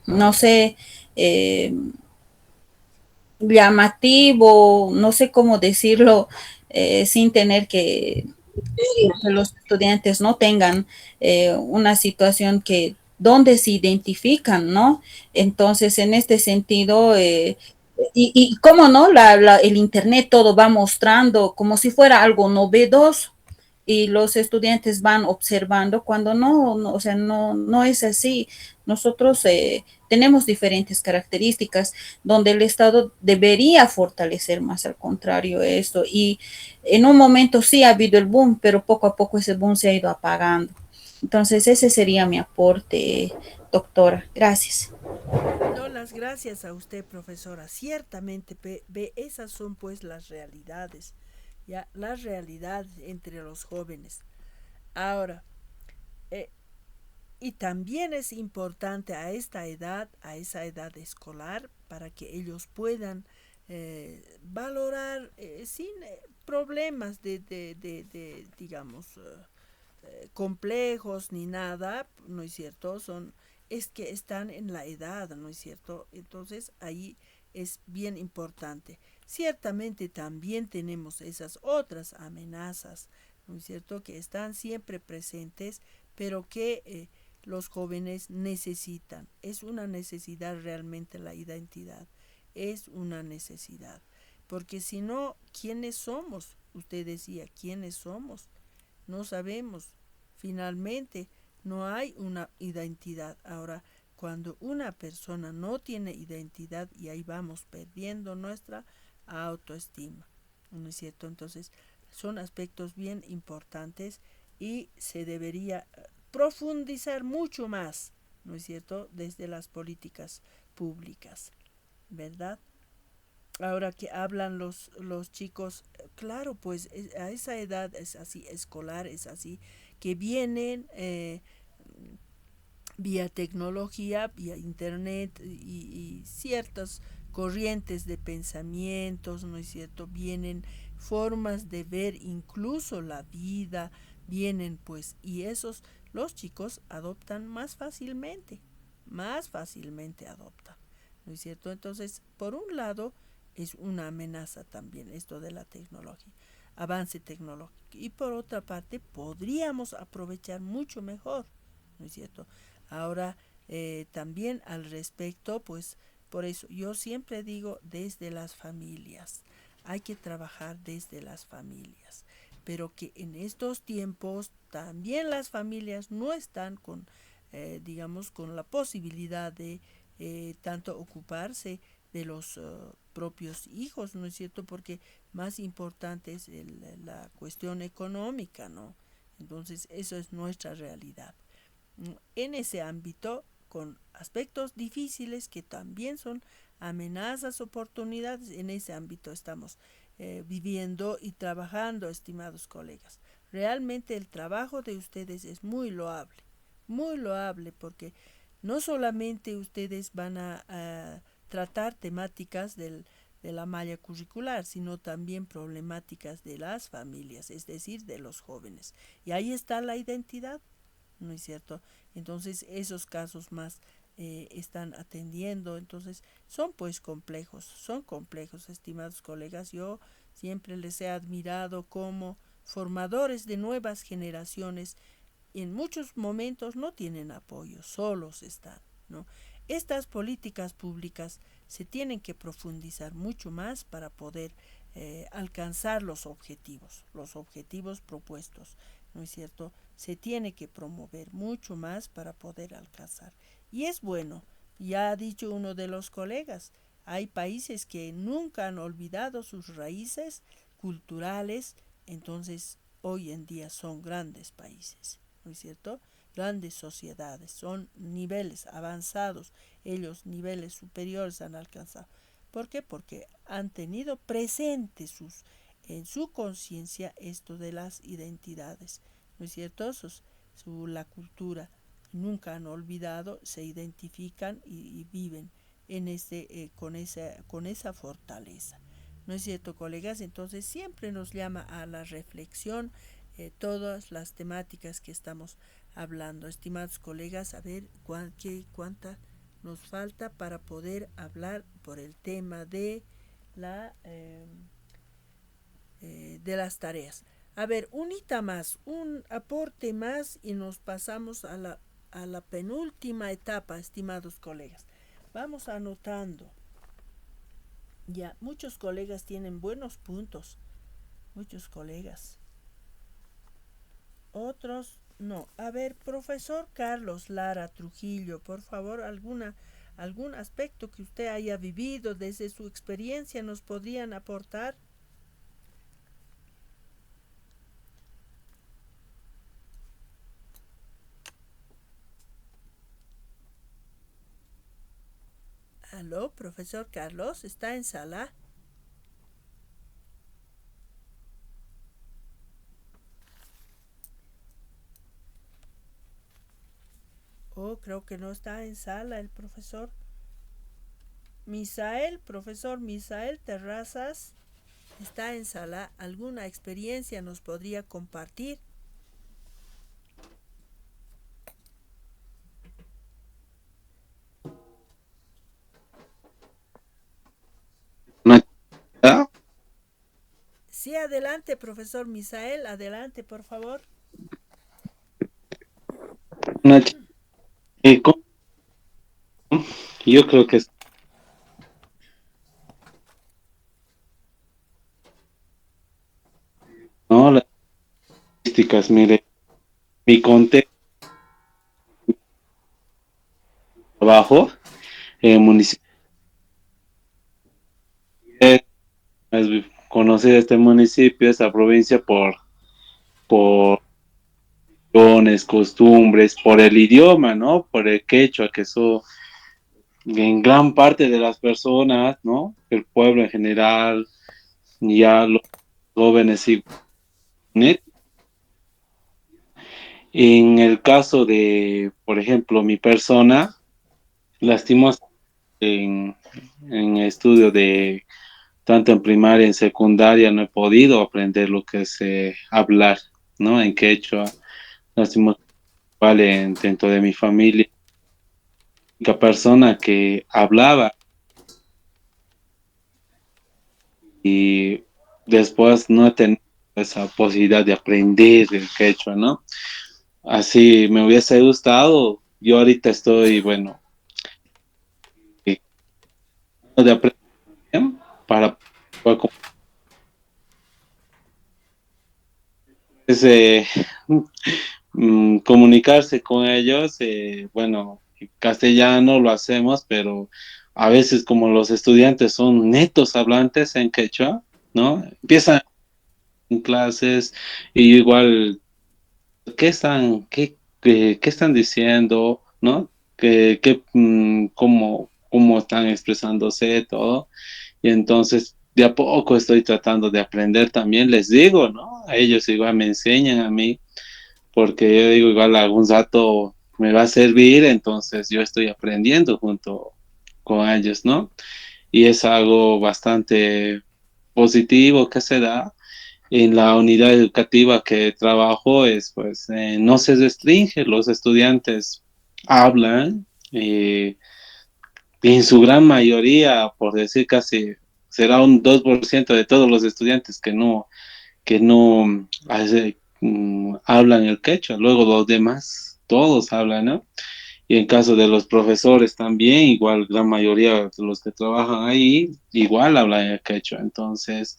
no sé, eh, llamativo, no sé cómo decirlo, sin tener que los estudiantes no tengan una situación que donde se identifican, ¿no? Entonces, en este sentido, y cómo no, el Internet todo va mostrando como si fuera algo novedoso y los estudiantes van observando cuando no, o sea, no es así. Nosotros tenemos diferentes características donde el Estado debería fortalecer más al contrario esto. Y en un momento sí ha habido el boom, pero poco a poco ese boom se ha ido apagando. Entonces ese sería mi aporte, doctora. Gracias. No, las gracias a usted, profesora. Ciertamente, esas son pues las realidades, ya, la realidad entre los jóvenes. Ahora, eh, y también es importante a esta edad, a esa edad escolar, para que ellos puedan valorar sin problemas digamos, complejos ni nada, ¿no es cierto? Es que están en la edad, ¿no es cierto? Entonces ahí es bien importante. Ciertamente también tenemos esas otras amenazas, ¿no es cierto? Que están siempre presentes, pero que los jóvenes necesitan. Es una necesidad realmente la identidad, es una necesidad. Porque si no, ¿quiénes somos? Usted decía, ¿quiénes somos? No sabemos. Finalmente, no hay una identidad. Ahora, cuando una persona no tiene identidad, y ahí vamos perdiendo nuestra autoestima, ¿no es cierto? Entonces son aspectos bien importantes y se debería profundizar mucho más, ¿no es cierto?, desde las políticas públicas, ¿verdad? Ahora que hablan los chicos, claro, pues a esa edad es así, escolar es así, que vienen vía tecnología, vía internet y ciertas corrientes de pensamientos, ¿no es cierto? Vienen formas de ver incluso la vida, vienen pues, y esos, los chicos adoptan más fácilmente adoptan, ¿no es cierto? Entonces, por un lado, es una amenaza también esto de la tecnología, avance tecnológico, y por otra parte, podríamos aprovechar mucho mejor, ¿no es cierto? Ahora, también al respecto, pues por eso yo siempre digo desde las familias, hay que trabajar desde las familias, pero que en estos tiempos también las familias no están con, digamos, con la posibilidad de tanto ocuparse de los propios hijos, ¿no es cierto? Porque más importante es la cuestión económica, ¿no? Entonces, eso es nuestra realidad. En ese ámbito, con aspectos difíciles que también son amenazas, oportunidades, en ese ámbito estamos viviendo y trabajando, estimados colegas. Realmente el trabajo de ustedes es muy loable, porque no solamente ustedes van a tratar temáticas de la malla curricular, sino también problemáticas de las familias, es decir, de los jóvenes. Y ahí está la identidad, ¿no es cierto? Entonces esos casos más están atendiendo, entonces son complejos, estimados colegas. Yo siempre les he admirado como formadores de nuevas generaciones. En muchos momentos no tienen apoyo, solos están, ¿no? Estas políticas públicas se tienen que profundizar mucho más para poder alcanzar los objetivos propuestos, ¿no es cierto? Se tiene que promover mucho más para poder alcanzar. Y es bueno, ya ha dicho uno de los colegas, hay países que nunca han olvidado sus raíces culturales, entonces hoy en día son grandes países, ¿no es cierto? Grandes sociedades, son niveles avanzados, ellos niveles superiores han alcanzado. ¿Por qué? Porque han tenido presente en su conciencia esto de las identidades, ¿no es cierto? La cultura, nunca han olvidado, se identifican y viven en con esa fortaleza. ¿No es cierto, colegas? Entonces siempre nos llama a la reflexión todas las temáticas que estamos hablando. Estimados colegas, a ver cuánta nos falta para poder hablar por el tema de de las tareas. A ver, un aporte más y nos pasamos a la penúltima etapa, estimados colegas. Vamos anotando. Ya, muchos colegas tienen buenos puntos, muchos colegas. Otros no. A ver, profesor Carlos Lara Trujillo, por favor, algún aspecto que usted haya vivido desde su experiencia nos podrían aportar. Aló, profesor Carlos, ¿está en sala? Oh, creo que no está en sala el profesor profesor Misael Terrazas, está en sala. ¿Alguna experiencia nos podría compartir? Sí, adelante, profesor Misael, adelante, por favor. Yo creo que no, las estadísticas, mire, mi contexto trabajo en el municipio. Es conocido este municipio, esta provincia por costumbres, por el idioma, ¿no? Por el quechua, que eso en gran parte de las personas, ¿no? El pueblo en general, ya los jóvenes y en el caso de, por ejemplo, mi persona, lastimos en estudio de tanto en primaria, en secundaria, no he podido aprender lo que es hablar, ¿no? En quechua, lastimosamente, dentro de mi familia, la persona que hablaba y después no he tenido esa posibilidad de aprender el quechua, ¿no? Así me hubiese gustado. Yo ahorita estoy, bueno, eh, de aprender para poder ese, comunicarse con ellos. Bueno, en castellano lo hacemos, pero a veces como los estudiantes son netos hablantes en quechua, ¿no? Empiezan en clases y igual, ¿qué están diciendo? ¿No? ¿Cómo están expresándose todo? Y entonces, de a poco estoy tratando de aprender también, les digo, ¿no? A ellos igual me enseñan a mí, porque yo digo, igual algún rato me va a servir, entonces yo estoy aprendiendo junto con ellos, ¿no? Y es algo bastante positivo que se da en la unidad educativa que trabajo, es pues no se restringe, los estudiantes hablan, y en su gran mayoría, por decir casi, será un 2% de todos los estudiantes que no hablan el quechua. Luego los demás, todos hablan, ¿no? Y en caso de los profesores también, igual gran mayoría de los que trabajan ahí, igual hablan el quechua. Entonces,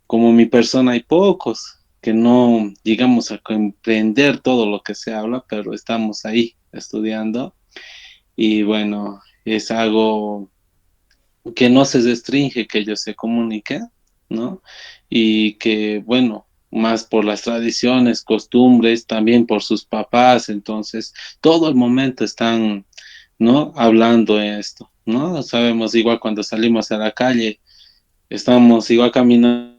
como mi persona hay pocos que no llegamos a comprender todo lo que se habla, pero estamos ahí estudiando. Y bueno, es algo que no se restringe que ellos se comuniquen, ¿no? Y que, bueno, más por las tradiciones, costumbres, también por sus papás, entonces todo el momento están, ¿no? Hablando esto, ¿no? Sabemos igual cuando salimos a la calle, estamos igual caminando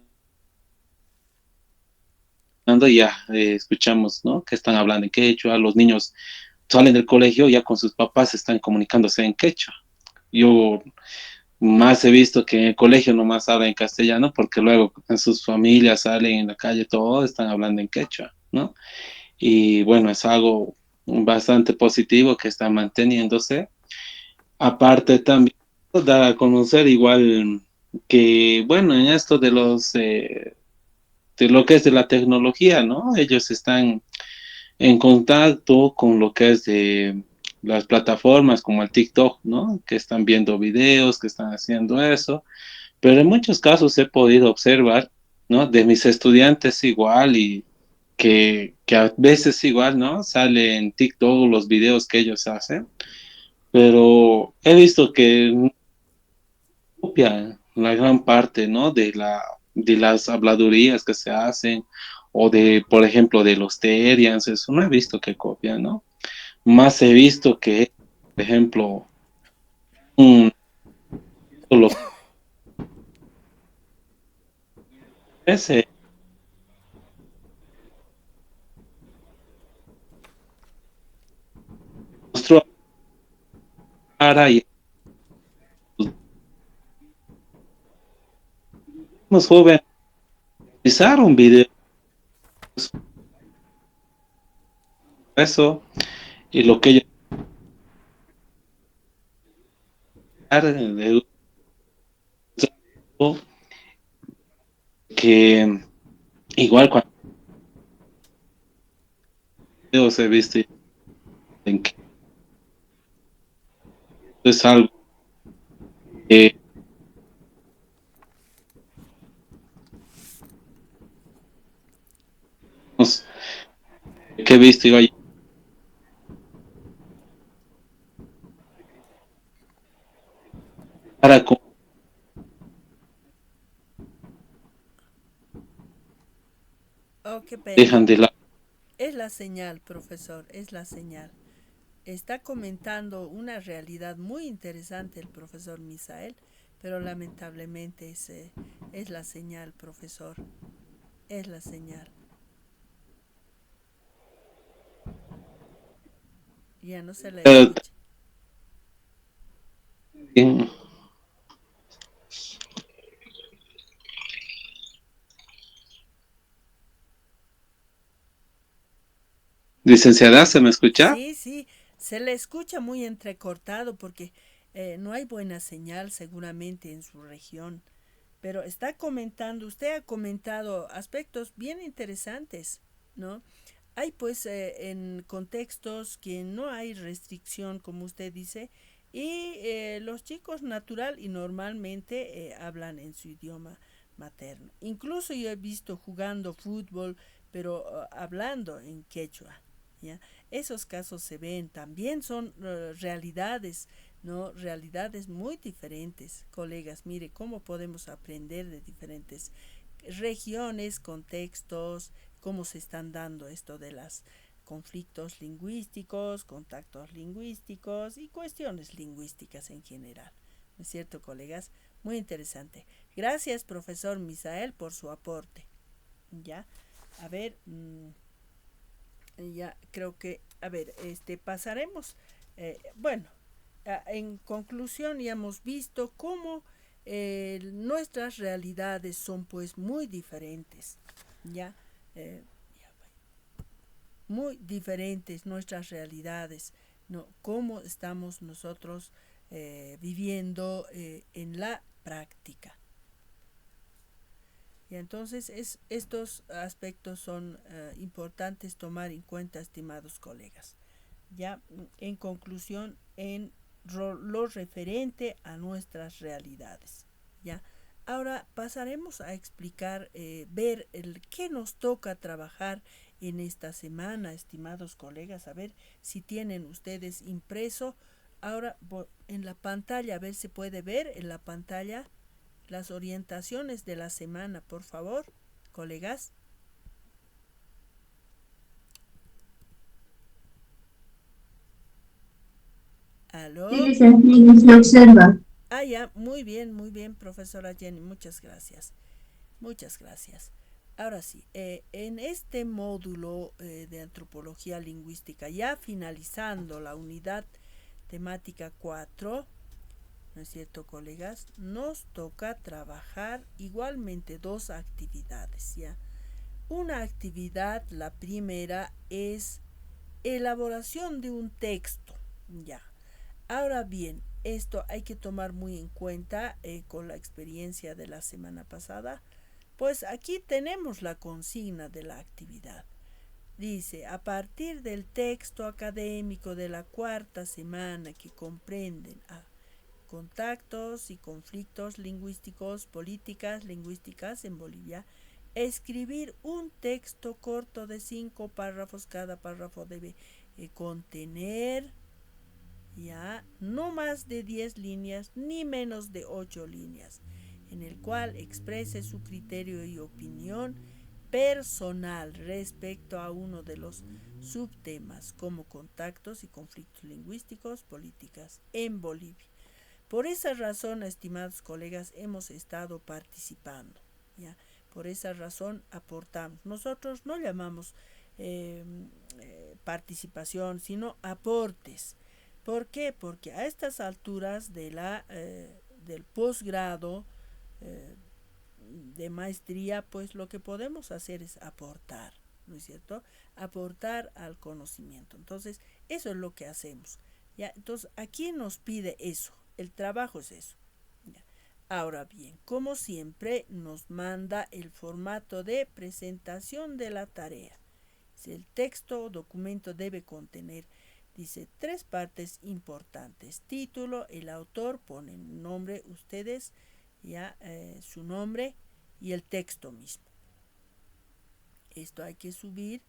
y ya escuchamos, ¿no? Que están hablando en quechua, los niños salen del colegio ya con sus papás están comunicándose en quechua. Yo más he visto que en el colegio nomás hablan en castellano, porque luego en sus familias salen en la calle, todos están hablando en quechua, ¿no? Y bueno, es algo bastante positivo que está manteniéndose. Aparte también dar a conocer igual que, bueno, en esto de lo que es de la tecnología, ¿no? Ellos están en contacto con lo que es de las plataformas como el TikTok, ¿no? Que están viendo videos, que están haciendo eso, pero en muchos casos he podido observar, ¿no? De mis estudiantes igual y que a veces igual, ¿no? Sale en TikTok los videos que ellos hacen, pero he visto que copian la gran parte, ¿no? De las habladurías que se hacen o de, por ejemplo, de los terians, eso no he visto que copian, ¿no? Más he visto que, por ejemplo, un, lo que es, mostró cara y los jóvenes realizar un video de eso y lo que ellos que igual cuando videos he visto en que es algo que, que he visto igual para co- Oh, qué pena. dejan de lado. Es la señal, profesor, es la señal. Está comentando una realidad muy interesante el profesor Misael, pero lamentablemente es la señal, profesor, es la señal. Ya no se la escucha. Bien. Licenciada, ¿se me escucha? Sí, sí, se le escucha muy entrecortado porque no hay buena señal seguramente en su región. Pero está comentando, usted ha comentado aspectos bien interesantes, ¿no? Hay pues en contextos que no hay restricción, como usted dice, y los chicos natural y normalmente hablan en su idioma materno. Incluso yo he visto jugando fútbol, pero hablando en quechua, ¿ya? Esos casos se ven, también son realidades, ¿no? Realidades muy diferentes, colegas. Mire cómo podemos aprender de diferentes regiones, contextos, cómo se están dando esto de los conflictos lingüísticos, contactos lingüísticos y cuestiones lingüísticas en general. ¿No es cierto, colegas? Muy interesante. Gracias, profesor Misael, por su aporte. Ya, a ver, ya creo que, a ver, pasaremos, bueno, en conclusión ya hemos visto cómo nuestras realidades son pues muy diferentes, ya, eh, muy diferentes nuestras realidades, ¿no? Cómo estamos nosotros viviendo en la práctica. Y entonces estos aspectos son importantes tomar en cuenta, estimados colegas. Ya en conclusión, en lo referente a nuestras realidades. Ya. Ahora pasaremos a explicar, ver el qué nos toca trabajar en esta semana, estimados colegas. A ver si tienen ustedes impreso. Ahora en la pantalla, a ver si puede ver en la pantalla las orientaciones de la semana, por favor, colegas. ¿Aló? Sí, licenciado, se observa. Ah, ya, muy bien, profesora Jenny, muchas gracias. Muchas gracias. Ahora sí, en este módulo de antropología lingüística, ya finalizando la unidad temática 4, ¿no es cierto, colegas? Nos toca trabajar igualmente dos actividades, ¿ya? Una actividad, la primera, es elaboración de un texto, ¿ya? Ahora bien, esto hay que tomar muy en cuenta con la experiencia de la semana pasada, pues aquí tenemos la consigna de la actividad. Dice, a partir del texto académico de la cuarta semana que comprenden contactos y conflictos lingüísticos, políticas lingüísticas en Bolivia, escribir un texto corto de 5 párrafos. Cada párrafo debe contener ya no más de 10 líneas ni menos de 8 líneas, en el cual exprese su criterio y opinión personal respecto a uno de los subtemas como contactos y conflictos lingüísticos, políticas en Bolivia. Por esa razón, estimados colegas, hemos estado participando, ¿ya? Por esa razón aportamos. Nosotros no llamamos participación, sino aportes. ¿Por qué? Porque a estas alturas del posgrado de maestría, pues lo que podemos hacer es aportar, ¿no es cierto? Aportar al conocimiento. Entonces, eso es lo que hacemos. ¿Ya? Entonces, ¿a quién nos pide eso? El trabajo es eso. ¿Ya? Ahora bien, como siempre, nos manda el formato de presentación de la tarea. Si el texto o documento debe contener, dice, 3 partes importantes. Título, el autor, ponen nombre ustedes, ya su nombre y el texto mismo. Esto hay que subir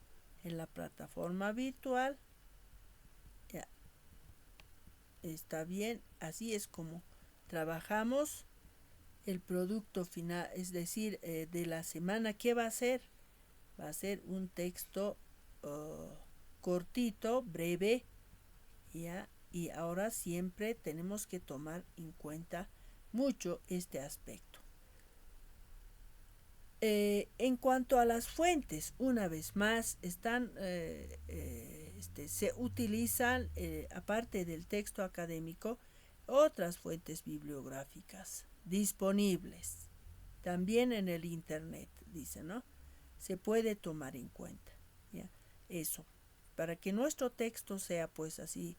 en la plataforma virtual. Ya. Está bien, así es como trabajamos el producto final, es decir, de la semana. ¿Qué va a ser? Va a ser un texto cortito, breve, ¿ya? Y ahora siempre tenemos que tomar en cuenta mucho este aspecto. En cuanto a las fuentes, una vez más, se utilizan, aparte del texto académico, otras fuentes bibliográficas disponibles, también en el internet, dice, ¿no? Se puede tomar en cuenta, ¿ya? Eso, para que nuestro texto sea pues así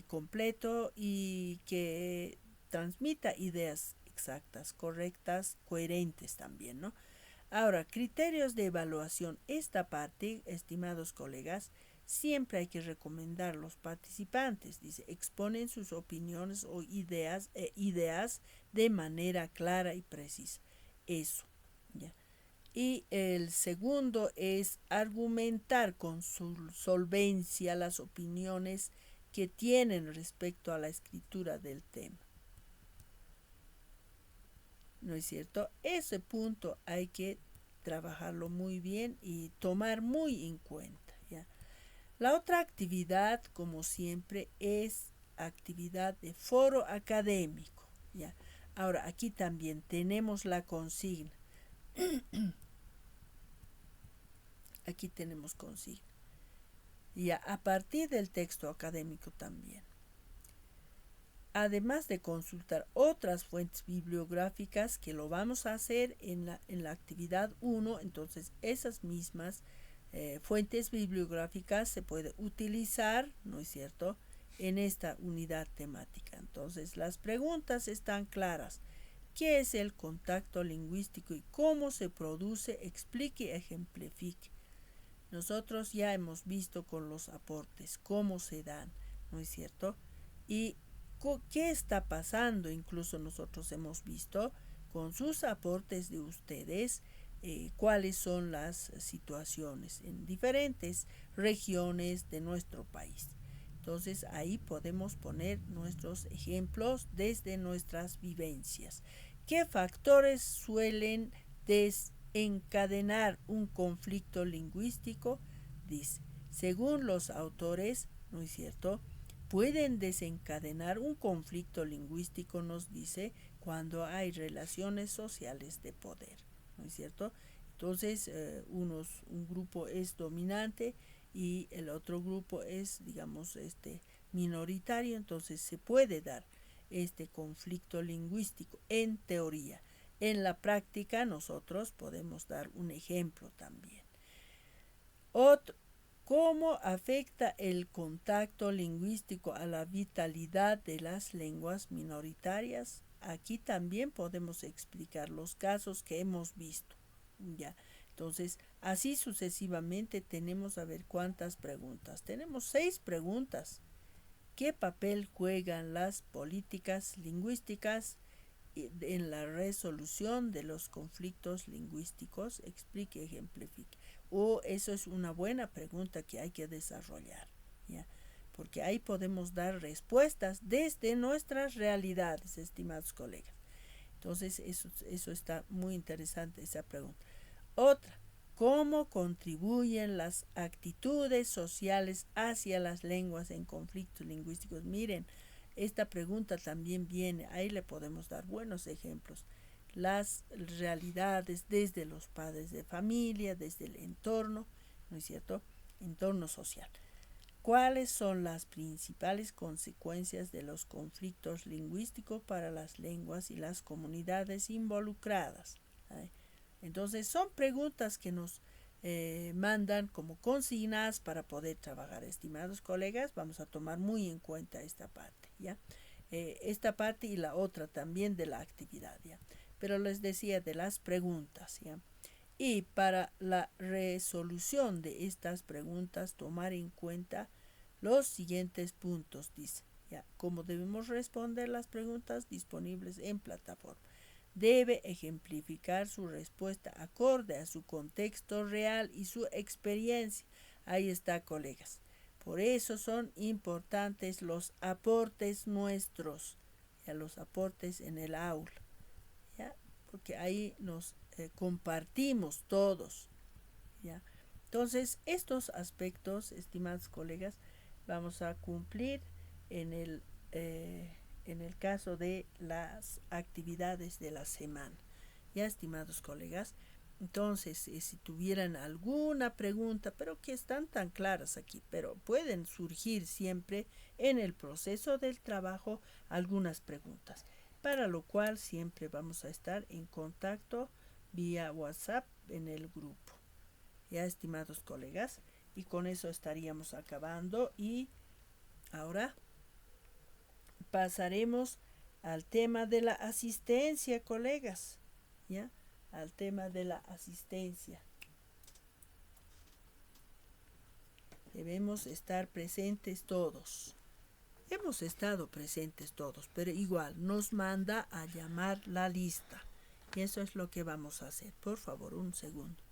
completo y que transmita ideas exactas, correctas, coherentes también, ¿no? Ahora, criterios de evaluación. Esta parte, estimados colegas, siempre hay que recomendar a los participantes. Dice, exponen sus opiniones o ideas de manera clara y precisa. Eso, ¿ya? Y el segundo es argumentar con solvencia las opiniones que tienen respecto a la escritura del tema. ¿No es cierto? Ese punto hay que trabajarlo muy bien y tomar muy en cuenta, ¿ya? La otra actividad, como siempre, es actividad de foro académico, ¿ya? Ahora, aquí también tenemos la consigna. Aquí tenemos consigna. Ya, a partir del texto académico también. Además de consultar otras fuentes bibliográficas, que lo vamos a hacer en la actividad 1, entonces esas mismas fuentes bibliográficas se puede utilizar, ¿no es cierto?, en esta unidad temática. Entonces las preguntas están claras. ¿Qué es el contacto lingüístico y cómo se produce? Explique y ejemplifique. Nosotros ya hemos visto con los aportes cómo se dan, ¿no es cierto? Y qué está pasando, incluso nosotros hemos visto con sus aportes de ustedes cuáles son las situaciones en diferentes regiones de nuestro país. Entonces ahí podemos poner nuestros ejemplos desde nuestras vivencias. ¿Qué factores suelen desencadenar un conflicto lingüístico? Dice, según los autores, ¿no es cierto?, pueden desencadenar un conflicto lingüístico, nos dice, cuando hay relaciones sociales de poder, ¿no es cierto? Entonces, un grupo es dominante y el otro grupo es, digamos, minoritario, entonces se puede dar este conflicto lingüístico en teoría. En la práctica nosotros podemos dar un ejemplo también. ¿Cómo afecta el contacto lingüístico a la vitalidad de las lenguas minoritarias? Aquí también podemos explicar los casos que hemos visto, ¿ya? Entonces, así sucesivamente tenemos, a ver cuántas preguntas. Tenemos 6 preguntas. ¿Qué papel juegan las políticas lingüísticas en la resolución de los conflictos lingüísticos? Explique, ejemplifique. Eso es una buena pregunta que hay que desarrollar, ¿ya? Porque ahí podemos dar respuestas desde nuestras realidades, estimados colegas. Entonces, eso está muy interesante, esa pregunta. Otra, ¿cómo contribuyen las actitudes sociales hacia las lenguas en conflictos lingüísticos? Miren, esta pregunta también viene, ahí le podemos dar buenos ejemplos. Las realidades desde los padres de familia, desde el entorno, ¿no es cierto?, entorno social. ¿Cuáles son las principales consecuencias de los conflictos lingüísticos para las lenguas y las comunidades involucradas? Entonces son preguntas que nos mandan como consignas para poder trabajar. Estimados colegas, vamos a tomar muy en cuenta esta parte, ¿ya? Esta parte y la otra también de la actividad, ¿ya? Pero les decía de las preguntas, ¿ya? Y para la resolución de estas preguntas, tomar en cuenta los siguientes puntos, dice, ¿ya? ¿Cómo debemos responder las preguntas disponibles en plataforma? Debe ejemplificar su respuesta acorde a su contexto real y su experiencia. Ahí está, colegas. Por eso son importantes los aportes nuestros, ya los aportes en el aula, ¿ya? Porque ahí nos compartimos todos, ¿ya? Entonces, estos aspectos, estimados colegas, vamos a cumplir en el caso de las actividades de la semana. Ya, estimados colegas, entonces, si tuvieran alguna pregunta, pero que están tan claras aquí, pero pueden surgir siempre en el proceso del trabajo algunas preguntas, para lo cual siempre vamos a estar en contacto vía WhatsApp en el grupo. Ya, estimados colegas, y con eso estaríamos acabando, y ahora pasaremos al tema de la asistencia, colegas, ¿ya? Al tema de la asistencia. Debemos estar presentes todos. Hemos estado presentes todos, pero igual nos manda a llamar la lista. Y eso es lo que vamos a hacer. Por favor, un segundo.